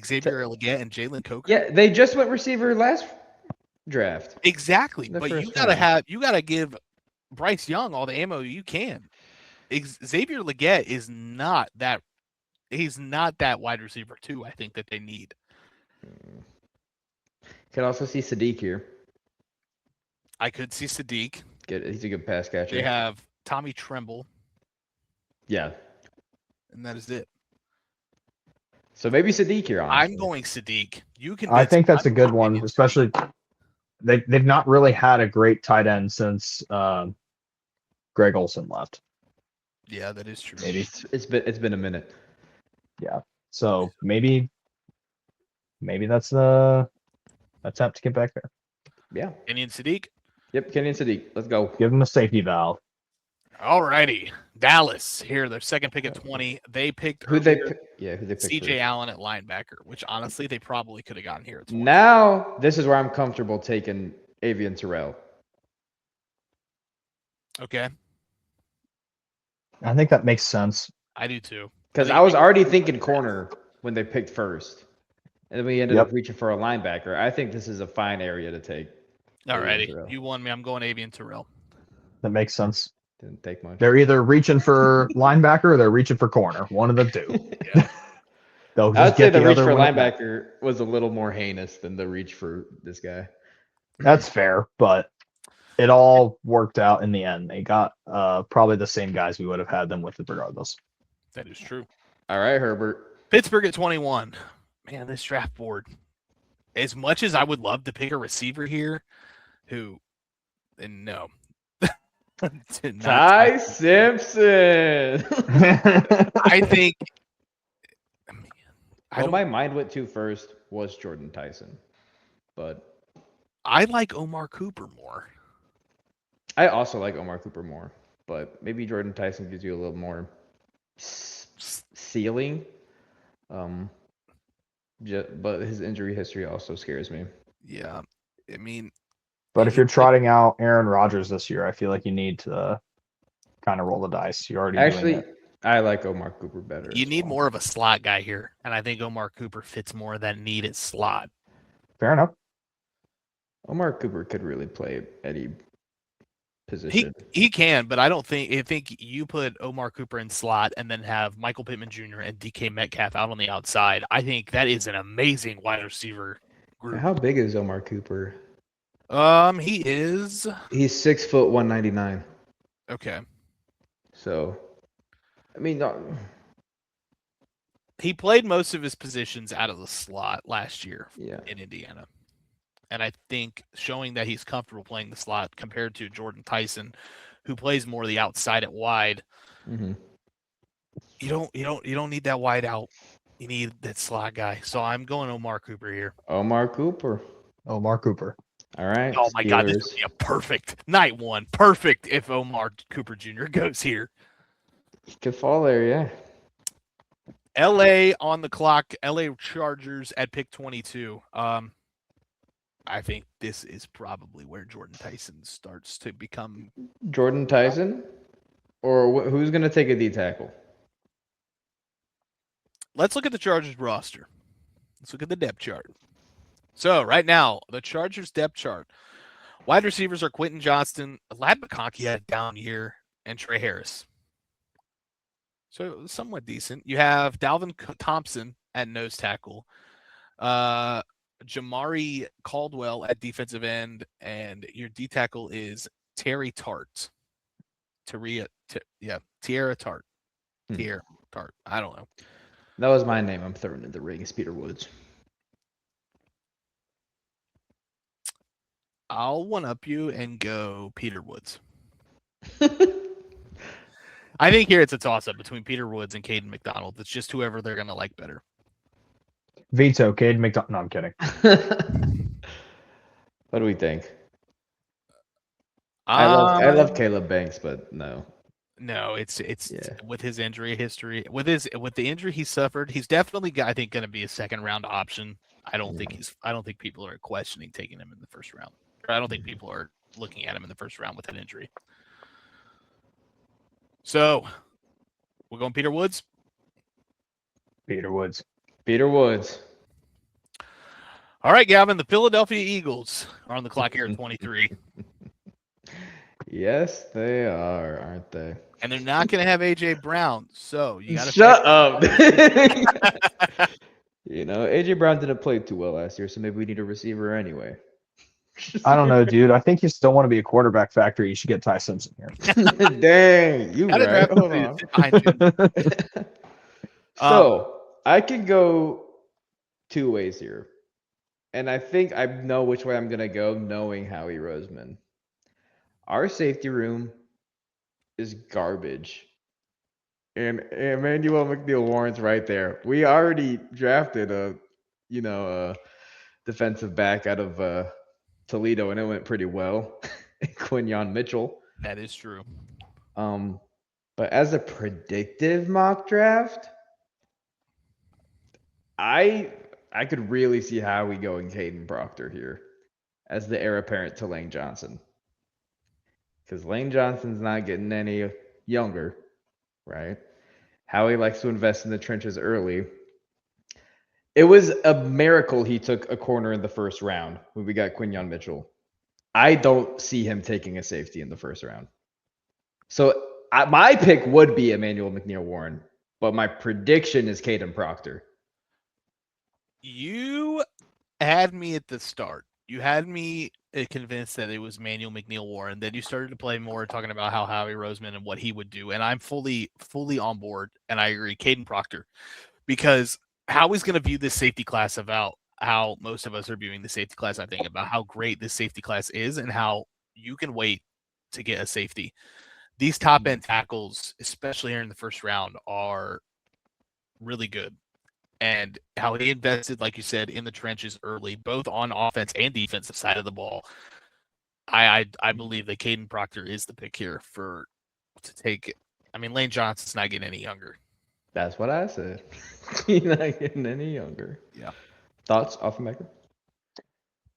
Xavier Legette, and Jalen Coker. Yeah, they just went receiver last draft. Exactly. The But you first gotta round. you gotta give Bryce Young all the ammo you can. Xavier Legette is not that he's not that wide receiver too, I think that they need. Could also see Sadiq here. I could see Sadiq. He's a good pass catcher. They have Tommy Tremble, Yeah. and that is it. So maybe Sadiq here. Honestly. I'm going Sadiq. You can. I think that's a good one, especially they've not really had a great tight end since Greg Olson left. Yeah, that is true. Maybe. It's been a minute. So maybe that's the attempt to get back there. Yeah. Kenyon Sadiq. Yep. Kenyon Sadiq. Let's go. Give him a safety valve. All righty. Dallas here, their second pick at 20. They picked Who they? earlier Who they picked CJ first? Allen at linebacker, which honestly they probably could have gotten here at 20. Now this is where I'm comfortable taking Avian Terrell. Okay, I think that makes sense. I do too. Because think I was they- already thinking corner when they picked first. And then we ended Yep. up reaching for a linebacker. I think this is a fine area to take. All Avian righty. Terrell. You won me. I'm going Avian Terrell. That makes sense. Didn't take much. They're either reaching for linebacker or they're reaching for corner. One of the two. Yeah. They'll I just would say get the the reach other for one. at that. linebacker was a little more heinous than the reach for this guy. That's fair, but it all worked out in the end. They got probably the same guys we would have had them with regardless. That is true. All right, Herbert. Pittsburgh at 21. Man, this draft board. As much as I would love to pick a receiver here, no. Not Ty Simpson. I think. Man, I What don't. my mind went to first was Jordan Tyson. But I like Omar Cooper more. I also like Omar Cooper more. But maybe Jordan Tyson gives you a little more ceiling. But his injury history also scares me. Yeah, I mean, But if you're trotting out Aaron Rodgers this year, I feel like you need to kind of roll the dice. You're already doing Actually, it. I like Omar Cooper better. you as need well. more of a slot guy here, and I think Omar Cooper fits more of that need at slot. Fair enough. Omar Cooper could really play any He position. he can, but I think you put Omar Cooper in slot and then have Michael Pittman Jr. and DK Metcalf out on the outside. I think that is an amazing wide receiver group. How big is Omar Cooper? He is He's 6 foot 199. okay. So, I mean, no, He played most of his positions out of the slot last year yeah. in Indiana. And I think showing that he's comfortable playing the slot compared to Jordan Tyson, who plays more the outside at wide, hmm you don't need that wide out. You need that slot guy. So I'm going Omar Cooper here. Omar Cooper. Omar Cooper. All right. Oh my God, this would Steelers. be a perfect night one. Perfect if Omar Cooper Jr. goes here. He could fall there, yeah. LA on the clock. LA Chargers at pick 22. I think this is probably where Jordan Tyson starts to become. Jordan Tyson? Or who's going to take a D tackle? Let's look at the Chargers roster. Let's look at the depth chart. So right now, the Chargers depth chart. Wide receivers are Quentin Johnston, Ladd McConkey had a down year, and Trey Harris. So somewhat decent. You have Dalvin Thompson at nose tackle, Jamari Caldwell at defensive end, and your D tackle is Terry Tart. Tierra Tart. Tierra Tart. I don't know. That was my name. I'm throwing in the ring. It's Peter Woods. I'll one up you and go Peter Woods. I think here it's a toss up between Peter Woods and Caden McDonald. It's just whoever they're gonna like better. Veto, Cade McDonald. No, I'm kidding. What do we think? I love Caleb Banks, but no. No, it's Yeah. with his injury history, with the injury he suffered, he's definitely I think going to be a second round option. I don't think people are questioning taking him in the first round. Or I don't think people are looking at him in the first round with an injury. So we're going Peter Woods. Peter Woods. Peter Woods. All right, Gavin. The Philadelphia Eagles are on the clock here at 23, Yes, they are, aren't they? and they're not going to have AJ Brown. So you got to Shut up. You know, AJ Brown didn't play too well last year, so maybe we need a receiver anyway. I don't know, dude. I think you still want to be a quarterback factory. You should get Ty Simpson here. Dang, you Gotta right. draft Hold somebody on. to sit behind you. So I could go two ways here. And I think I know which way I'm going to go, knowing Howie Roseman. Our safety room is garbage. And Emmanuel McNeil Warren's right there. We already drafted a defensive back out of Toledo, and it went pretty well. Quinyon Mitchell. That is true. But as a predictive mock draft, I could really see Howie going Caden Proctor here as the heir apparent to Lane Johnson. Because Lane Johnson's not getting any younger, right? Howie likes to invest in the trenches early. It was a miracle he took a corner in the first round when we got Quinyon Mitchell. I don't see him taking a safety in the first round. So my pick would be Emmanuel McNeil-Warren, but my prediction is Caden Proctor. You had me at the start. You had me convinced that it was Manuel McNeil-Warren. Then you started to play more talking about how Howie Roseman and what he would do. And I'm fully on board. And I agree, Caden Proctor. Because Howie's going to view this safety class about how most of us are viewing the safety class, I think, about how great this safety class is and how you can wait to get a safety. These top end tackles, especially here in the first round, are really good. And how he invested, like you said, in the trenches early, both on offense and defensive side of the ball. I believe that Caden Proctor is the pick here to take. I mean, Lane Johnson's not getting any younger. That's what I said. He's not getting any younger. Yeah. Thoughts, Offenbaker?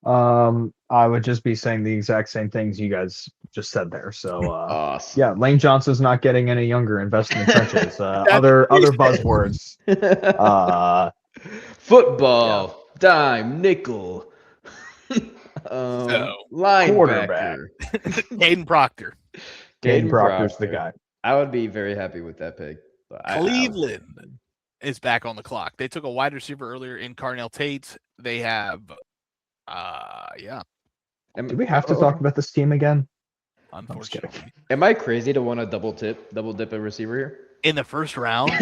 I would just be saying the exact same things you guys just said there. So, Awesome. yeah, Lane Johnson's not getting any younger. Invest in the trenches. Other buzzwords. Football, dime, nickel, So, linebacker. Caden Proctor. Caden Proctor's the Proctor. guy. I would be very happy with that pick. But Cleveland is back on the clock. They took a wide receiver earlier in Carnell Tate. They have, Do we have to talk about this team again? unfortunately, Am I crazy to want to double dip a receiver here? in the first round.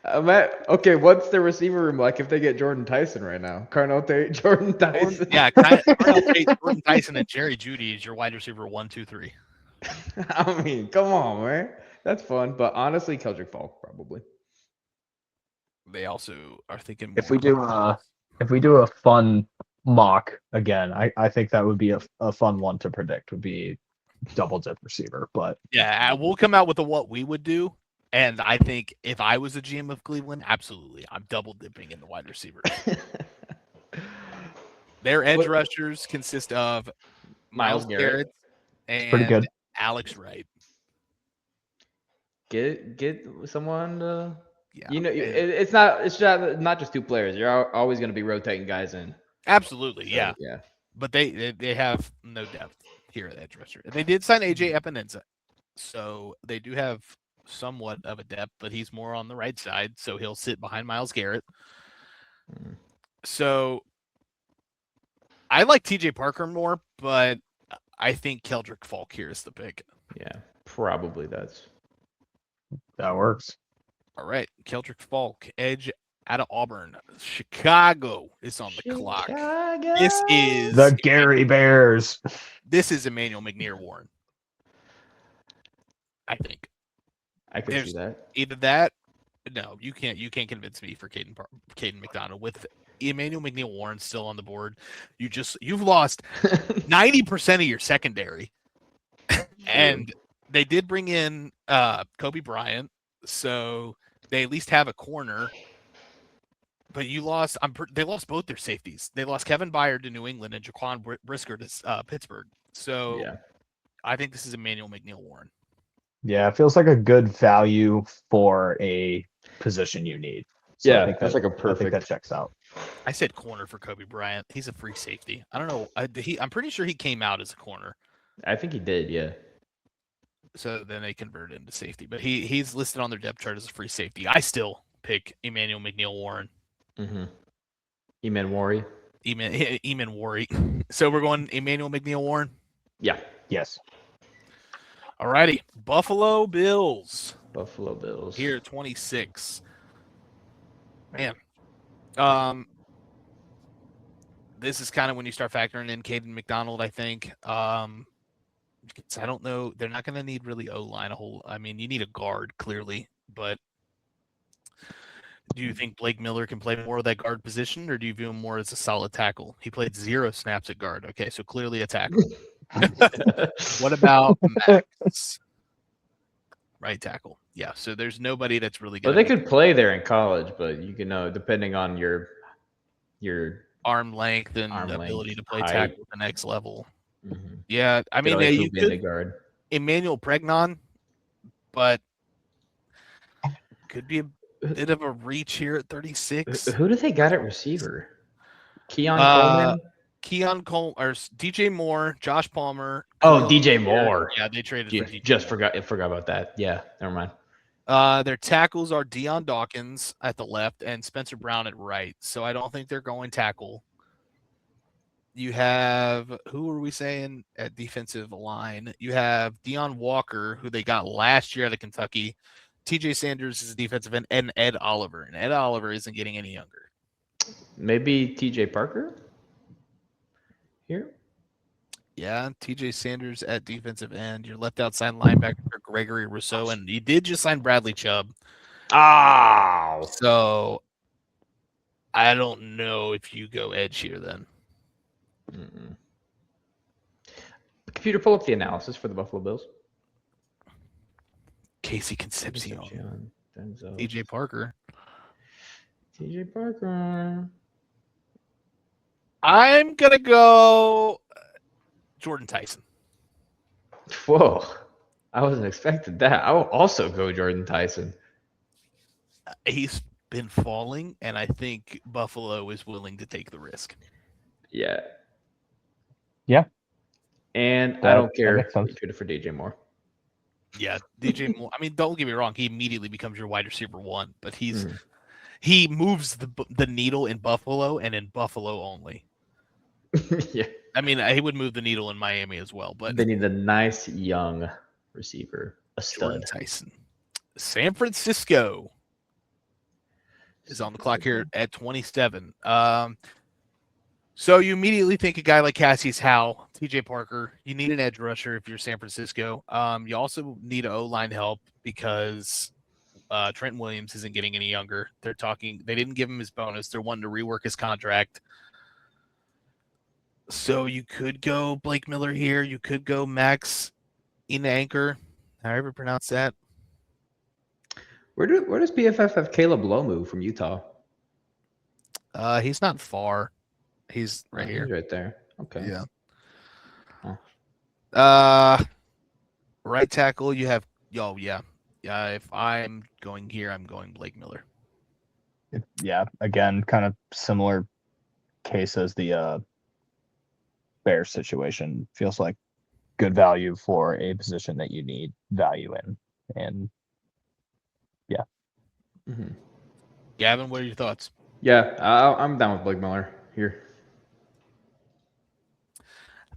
Okay, what's the receiver room like if they get Jordan Tyson right now? Carnell Tate, Jordan Tyson. Yeah, Carnell Tate, Jordan Tyson, and Jerry Jeudy is your wide receiver 1, 2, 3. I mean, come on, man. That's fun. But honestly, Keldrick Falk, probably. They also are thinking If more we do a fun mock again, I think that would be a fun one to predict. Would be double dip receiver, but Yeah, we'll come out with what we would do. And I think if I was a GM of Cleveland, absolutely, I'm double dipping in the wide receivers. Their edge rushers consist of Myles Garrett and pretty good. Alex Wright. Get someone to, Yeah, it's not just two players. You're always going to be rotating guys in. absolutely, So, yeah. yeah. But they have no depth here at edge rusher. They did sign AJ Epinenza, so they do have somewhat of a depth, but he's more on the right side, so he'll sit behind Myles Garrett. So I like TJ Parker more, but I think Keldrick Falk here is the pick. Yeah, probably that works. All right, Keldrick Falk, edge out of Auburn. Chicago is on the clock. This is The Gary Bears. This is Emmanuel McNeil-Warren. I think I could see that. either that. No, you can't convince me for Caden McDonald with Emmanuel McNeil-Warren still on the board. You've lost 90% of your secondary, and they did bring in Kobe Bryant, so they at least have a corner. But you lost. They lost both their safeties. They lost Kevin Byard to New England and Jaquan Brisker to Pittsburgh. So Yeah. I think this is Emmanuel McNeil-Warren. Yeah, it feels like a good value for a position you need. So Yeah, I think that's like a I think perfect. that checks out. I said corner for Kobe Bryant. He's a free safety. I don't know. I'm pretty sure he came out as a corner. I think he did. Yeah. So then they converted into safety. But he's listed on their depth chart as a free safety. I still pick Emmanuel McNeil-Warren. Mm-hmm. Eman Wari. Eamon Worry. So we're going Emmanuel McNeil-Warren. Yeah. Yes. All righty. Buffalo Bills. Buffalo Bills. Here, 26. Man. This is kind of when you start factoring in Caden McDonald, I think. I don't know. They're not going to need really O-line a whole. I mean, you need a guard, clearly. But Do you think Blake Miller can play more of that guard position, or do you view him more as a solid tackle? He played 0 snaps at guard. Okay, so clearly a tackle. What about Max? Right tackle. Yeah, so there's nobody that's really Well, going they could play there in college, but you can know depending on your arm length and Arm ability length, to play height. tackle at the next level. Mhm. Yeah, I Could mean, always you move in the could guard. Emmanuel Pregnon, but could be a bit of a reach here at 36. Who do they got at receiver? Keon Uh, Coleman. Keon Cole or DJ Moore, Josh Palmer. Oh, Khalil DJ Shakir. Moore. Yeah, they traded for DJ Just Moore. forgot about that. Yeah, never mind. Their tackles are Deion Dawkins at the left and Spencer Brown at right. So I don't think they're going tackle. You have, who are we saying at defensive line? You have Deion Walker, who they got last year out of Kentucky. TJ Sanders is a defensive end, and Ed Oliver. And Ed Oliver isn't getting any younger. Maybe TJ Parker here. Yeah, TJ Sanders at defensive end. Your left outside linebacker, Gregory Rousseau. And you did just sign Bradley Chubb. Oh, So I don't know if you go edge here then. Mm-mm. Computer, pull up the analysis for the Buffalo Bills. Casey Concepcion. Denzel. TJ Parker. TJ Parker. I'm going to go Jordan Tyson. Whoa, I wasn't expecting that. I will also go Jordan Tyson. He's been falling, and I think Buffalo is willing to take the risk. Yeah. Yeah. And I That don't care makes if sense. you trade it for DJ Moore. Yeah, DJ Moore. I mean, don't get me wrong. He immediately becomes your wide receiver 1, but Mhm. he moves the needle in Buffalo and in Buffalo only. Yeah. I mean, he would move the needle in Miami as well, but They need a nice young receiver, a Jordan stud. Tyson. San Francisco is on the clock here at 27. So you immediately think a guy like Cassius Howe, TJ Parker. You need an edge rusher if you're San Francisco. You also need O-line help because Trent Williams isn't getting any younger. They didn't give him his bonus. They're wanting to rework his contract. So you could go Blake Miller here. You could go Max Inanker, however you pronounce that. Where does BFF have Caleb Lomu from Utah? He's not far. He's right here. He's right there. Okay. Yeah. Huh. Right tackle, you have yeah. If I'm going here, I'm going Blake Miller. Yeah, again, kind of similar case as the Bears situation. Feels like good value for a position that you need value in. And Mhm. Gavin, what are your thoughts? Yeah, I'm down with Blake Miller here.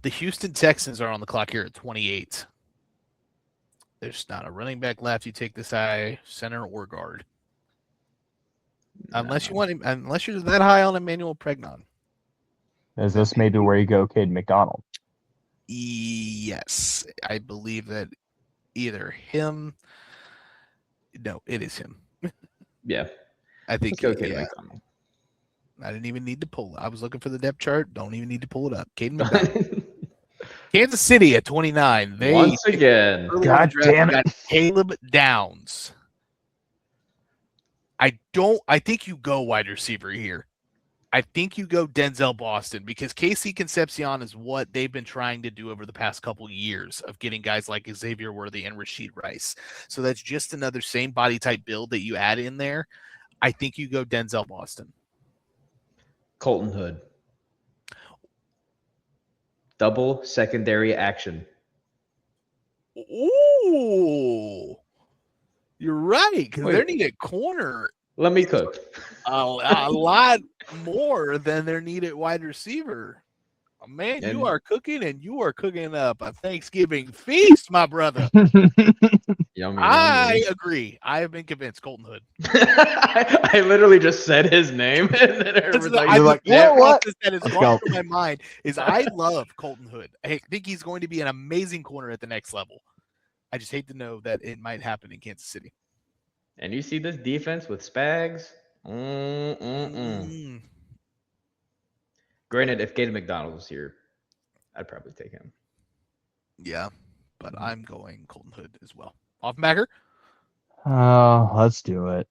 The Houston Texans are on the clock here at 28. There's not a running back left. You take this high, center or guard. Unless you're that high on Emmanuel Pregnon. is this maybe where you go Cade McDonald? Yes. I believe that either him. No, it is him. Yeah. I think Let's go Cade yeah. McDonald. I didn't even need to pull it. I was looking for the depth chart. Don't even need to pull it up. Caden McDonald. Kansas City at 29. They Once again. early in the God draft damn it. got Caleb Downs. I think you go wide receiver here. I think you go Denzel Boston because Casey Concepcion is what they've been trying to do over the past couple of years of getting guys like Xavier Worthy and Rashid Rice. So that's just another same body type build that you add in there. I think you go Denzel Boston. Colton Hood. Double secondary action. Ooh, you're right because they Wait. need a corner Let me cook. a lot more than their need at wide receiver. Oh, man, And- you are cooking and you are cooking up a Thanksgiving feast, my brother. Yummy. I agree. I have been convinced. Colton Hood. I literally just said his name, and then everyone's like, You're like, yeah, what? that has Let's gone go. through my mind is I love Colton Hood. I think he's going to be an amazing corner at the next level. I just hate to know that it might happen in Kansas City. And you see this defense with Spags, Mm. Granted, if Gaten McDonald was here, I'd probably take him. Yeah, but I'm going Colton Hood as well. Offenbacher, Let's do it.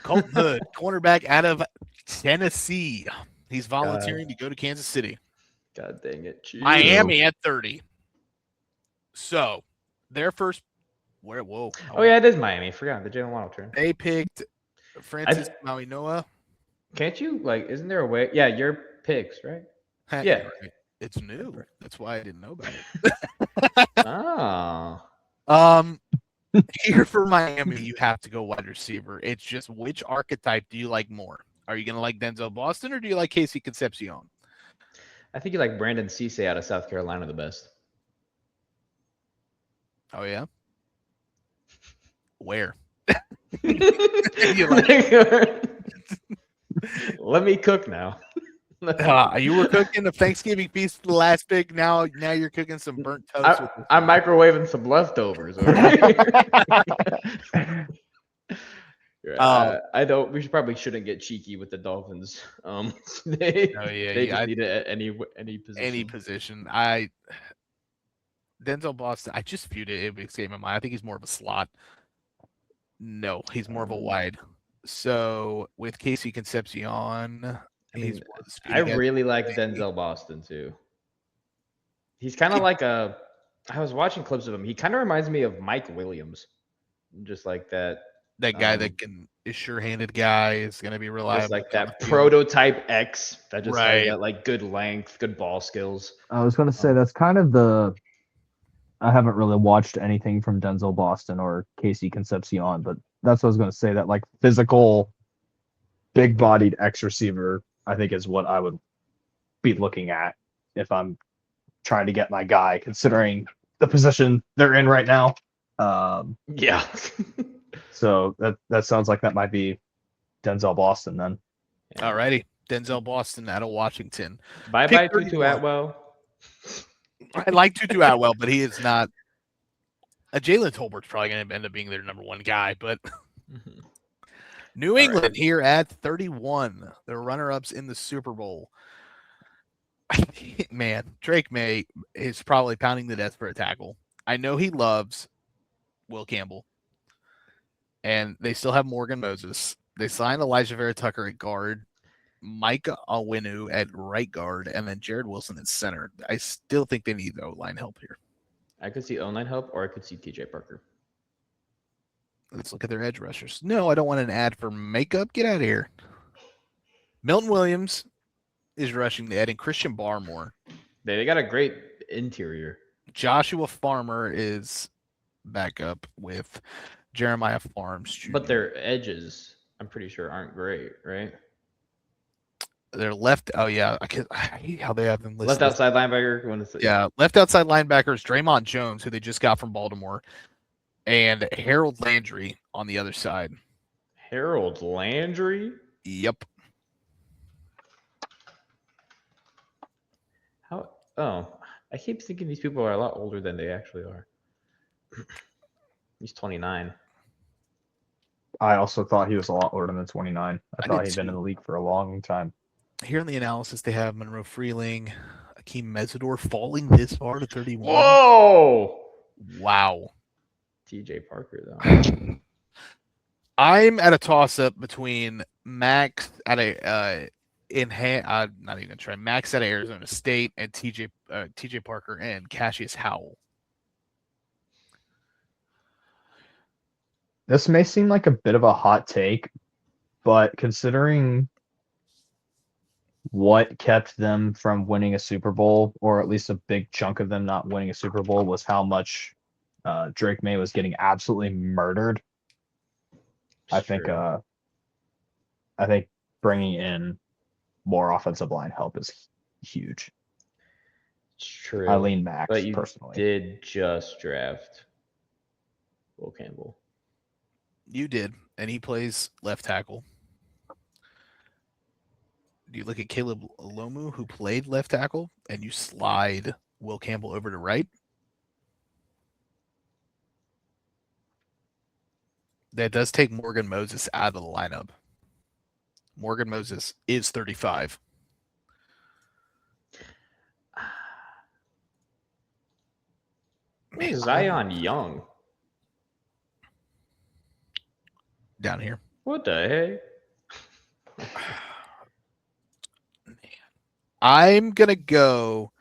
Colton Hood, cornerback out of Tennessee. He's volunteering to go to Kansas City. God dang it. Chief. Miami at 30. So their first where whoa. Oh, yeah, it is Miami. Forgot the Jalen Waddle turn. They picked Francis Maui Noah. Can't you, like, isn't there a way? Yeah, your picks, right? Heck, Yeah. right. It's new. That's why I didn't know about Oh. it. Here for Miami, you have to go wide receiver. It's just which archetype do you like more? Are you gonna like Denzel Boston or do you like Casey Concepcion? I think you like Brandon Cisse out of South Carolina the best. Oh yeah. Where? Let me cook now. You were cooking a Thanksgiving feast for the last pick. Now you're cooking some burnt toast. I'm microwaving some leftovers. I don't. We probably shouldn't get cheeky with the Dolphins. They just need any position. Any position. Denzel Boston. I just viewed it. It escaped my mind. I think he's more of a slot. No, he's more of a wide. So with Casey Concepcion, I really like Denzel Boston too. He's kind of like a. I was watching clips of him. He kind of reminds me of Mike Williams, just like that. That guy that is sure-handed guy is going to be reliable. Just like that prototype X that just Right. got like good length, good ball skills. I was going to say that's kind of the. I haven't really watched anything from Denzel Boston or Casey Concepcion, but that's what I was going to say. That like physical, big-bodied X receiver, I think, is what I would be looking at if I'm trying to get my guy, considering the position they're in right now. Yeah. So that sounds like that might be Denzel Boston then. All righty. Denzel Boston out of Washington. Bye-bye, Pick Tutu Atwell. I like Tutu Atwell, but he is not. Jalen Tolbert's probably going to end up being their number one guy, but New England here at 31. The runner-ups in the Super Bowl. Man, Drake May is probably pounding the death for a tackle. I know he loves Will Campbell. And they still have Morgan Moses. They signed Elijah Vera Tucker at guard, Micah Alwinu at right guard, and then Jared Wilson at center. I still think they need O-line help here. I could see O-line help, or I could see TJ Parker. Let's look at their edge rushers. No, I don't want an ad for makeup. Get out of here. Milton Williams is rushing the edge, and Christian Barmore. They got a great interior. Joshua Farmer is back up with Jeremiah Farms Jr. But their edges, I'm pretty sure, aren't great, right? They're left. Oh yeah, I hate how they have them listed. Left outside linebacker. Yeah, left outside linebackers Draymond Jones, who they just got from Baltimore, and Harold Landry on the other side. Harold Landry? Yep. How? Oh, I keep thinking these people are a lot older than they actually are. He's 29. I also thought he was a lot older than 29. I thought did he'd been in too. the league for a long time. Here in the analysis, they have Monroe Freeling, Akeem Mesidor falling this far to 31. Whoa! Wow. TJ Parker, though. I'm at a toss-up between Max at not even gonna try Max at Arizona State and TJ Parker and Cassius Howell. This may seem like a bit of a hot take, but considering what kept them from winning a Super Bowl, or at least a big chunk of them not winning a Super Bowl, was how much Drake May was getting absolutely murdered. I think bringing in more offensive line help is huge. It's true. I lean Max but you personally. did just draft Will Campbell. You did, and he plays left tackle. Do you look at Caleb Lomu, who played left tackle, and you slide Will Campbell over to right? That does take Morgan Moses out of the lineup. Morgan Moses is 35. Man, Zion Young. down here. What the heck? I'm gonna go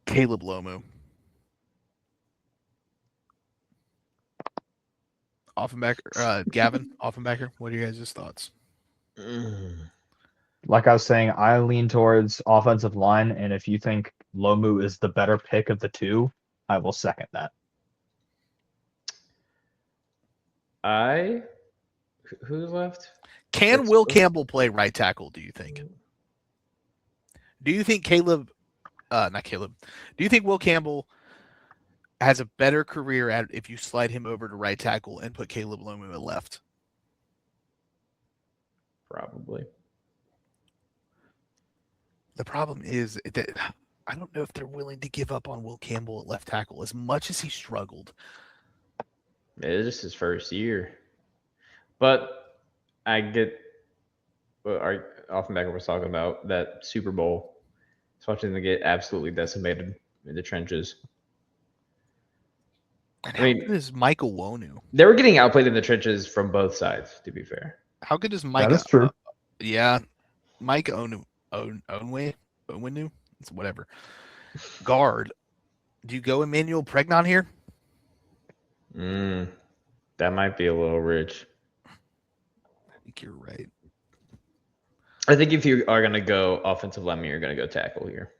Caleb Lomu. Offenbacher, Gavin Offenbacher. What are your guys' thoughts? Like I was saying, I lean towards offensive line, and if you think Lomu is the better pick of the two, I will second that. Who's left? Can It's- Will Campbell play right tackle, do you think? Do you think not Caleb. Do you think Will Campbell has a better career at if you slide him over to right tackle and put Caleb Lomu at left? Probably. The problem is that I don't know if they're willing to give up on Will Campbell at left tackle as much as he struggled. It's just his first year. But I get what Offenbacher was talking about, that Super Bowl. It's watching them get absolutely decimated in the trenches. And I how mean- good is Michael Wonu? They were getting outplayed in the trenches from both sides, to be fair. How good is Mike? That is true. Yeah, Mike Onwenu, it's whatever. Guard. Do you go Emmanuel Pregnon here? That might be a little rich. I think you're right. I think if you are going to go offensive lineman, you're going to go tackle here.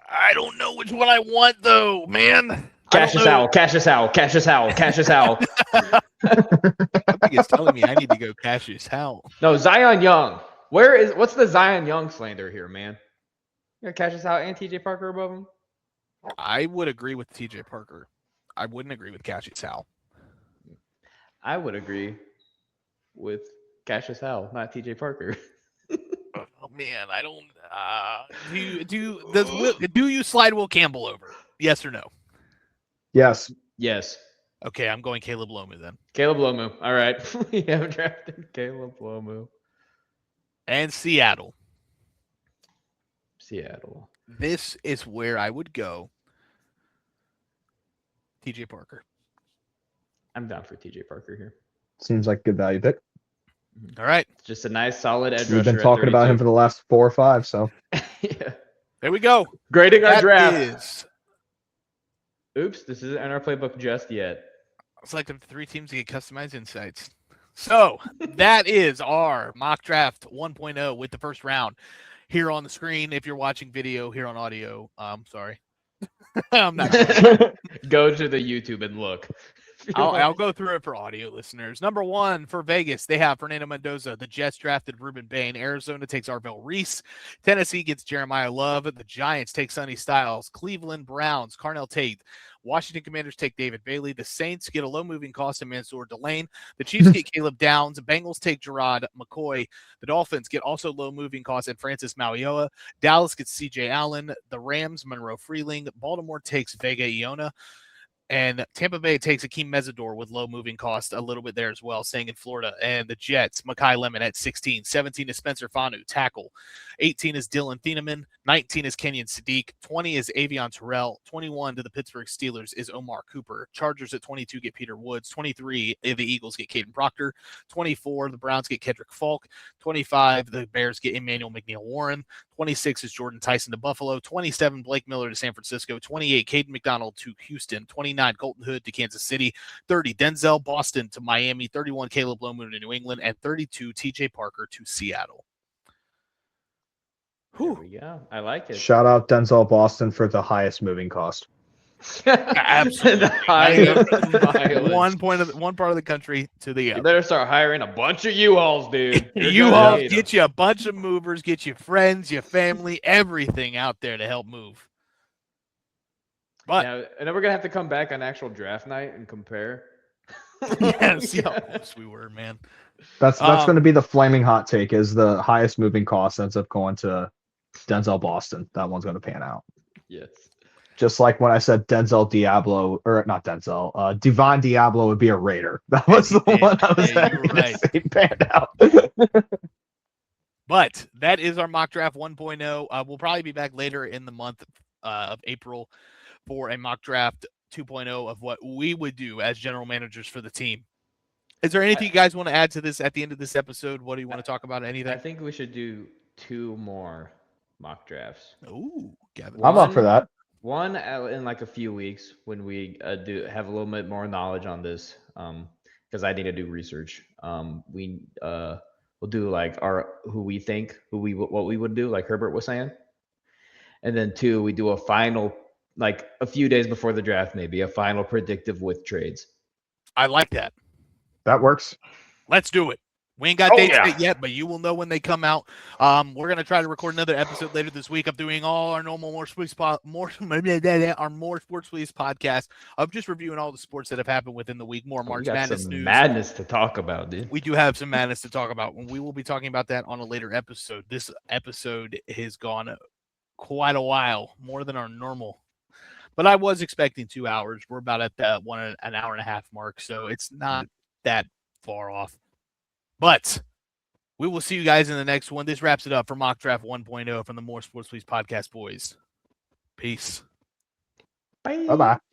I don't know which one I want though, man. Cassius Howell, Cassius Howell, Cassius Howell, Cassius Howell. I think it's telling me I need to go Cassius Howell. No, Zion Young. What's the Zion Young slander here, man? You got Cassius Howell and TJ Parker above him? I would agree with TJ Parker. I wouldn't agree with Cassius Howell. I would agree with Cassius Howell, not TJ Parker. Oh man, I don't. Do you slide Will Campbell over? Yes or no? Yes. Yes. Okay, I'm going Caleb Lomu then. Caleb Lomu. All right. We have drafted Caleb Lomu. And Seattle. Seattle. This is where I would go. TJ Parker. I'm down for TJ Parker here. Seems like a good value pick. All right, It's just a nice, solid edge We've rusher been at talking about him for 32. the last 4 or 5, so Yeah. there we go. Grading our That draft. is Oops, this isn't in our playbook just yet. selecting 3 teams to get customized insights. So that is our mock draft 1.0 with the first round here on the screen. If you're watching video here on audio, I'm sorry. I'm not. Go to the YouTube and look. I'll go through it for audio listeners. Number 1 for Vegas, they have Fernando Mendoza. The Jets drafted Ruben Bain. Arizona takes Arvell Reese. Tennessee gets Jeremiah Love. The Giants take Sonny Styles. Cleveland Browns, Carnell Tate. Washington Commanders take David Bailey. The Saints get a low-moving cost in Mansour Delane. The Chiefs get Caleb Downs. The Bengals take Gerard McCoy. The Dolphins get also low-moving cost and Francis Mauioa. Dallas gets C.J. Allen. The Rams, Monroe Freeling. Baltimore takes Vega Iona. And Tampa Bay takes Akeem Mesidor with low moving cost a little bit there as well, staying in Florida. And the Jets, Makai Lemon at 16. 17 is Spencer Fanu, tackle. 18 is Dylan Thieneman. 19 is Kenyon Sadiq. 20 is Avion Terrell. 21 to the Pittsburgh Steelers is Omar Cooper. Chargers at 22 get Peter Woods. 23, the Eagles get Caden Proctor. 24, the Browns get Kedrick Falk. 25, the Bears get Emmanuel McNeil Warren. 26 is Jordan Tyson to Buffalo. 27, Blake Miller to San Francisco. 28, Caden McDonald to Houston. 29, Colton Hood to Kansas City. 30, Denzel Boston to Miami. 31, Caleb Lomu to New England. And 32, TJ Parker to Seattle. There Whew. we go. I like it. shout out Denzel Boston for the highest moving cost. Absolutely. The highest mileage. One part of the country to the You other. better start hiring a bunch of U-Hauls, dude. You're You gonna all need 'em. get you a bunch of movers, get your friends, your family, everything out there to help move. But Yeah, and then we're gonna have to come back on actual draft night and compare. yeah, see how close we were, man. That's Um, going to be the flaming hot take. Is the highest moving cost ends up going to Denzel Boston? That one's going to pan out. Yes. Just like when I said Denzel Diablo, or not Denzel, Devon Diablo would be a Raider. That was the Yeah, one I was yeah, happy you were to right. see panned out. But that is our mock draft 1.0. We'll probably be back later in the month of April for a mock draft 2.0 of what we would do as general managers for the team. Is there anything you guys want to add to this at the end of this episode? What do you want to talk about? I Anything? think we should do 2 more mock drafts. Ooh, Gavin. I'm up for that. One in like a few weeks when we do have a little bit more knowledge on this, because I need to do research. We'll do like what we would do, like Herbert was saying, and then 2, we do a final, like a few days before the draft, maybe a final predictive with trades. I like that. That works. Let's do it. We ain't got Oh, dates yeah. set yet, but you will know when they come out. We're gonna try to record another episode later this week of doing all our normal More Sports Police podcast of just reviewing all the sports that have happened within the week. More We March got Madness some news. madness to talk about, dude. We do have some madness to talk about, and we will be talking about that on a later episode. This episode has gone quite a while, more than our normal. But I was expecting 2 hours. We're about at the an hour and a half mark, so it's not that far off. But we will see you guys in the next one. This wraps it up for Mock Draft 1.0 from the More Sports Please podcast, boys. Peace. Bye. Bye bye.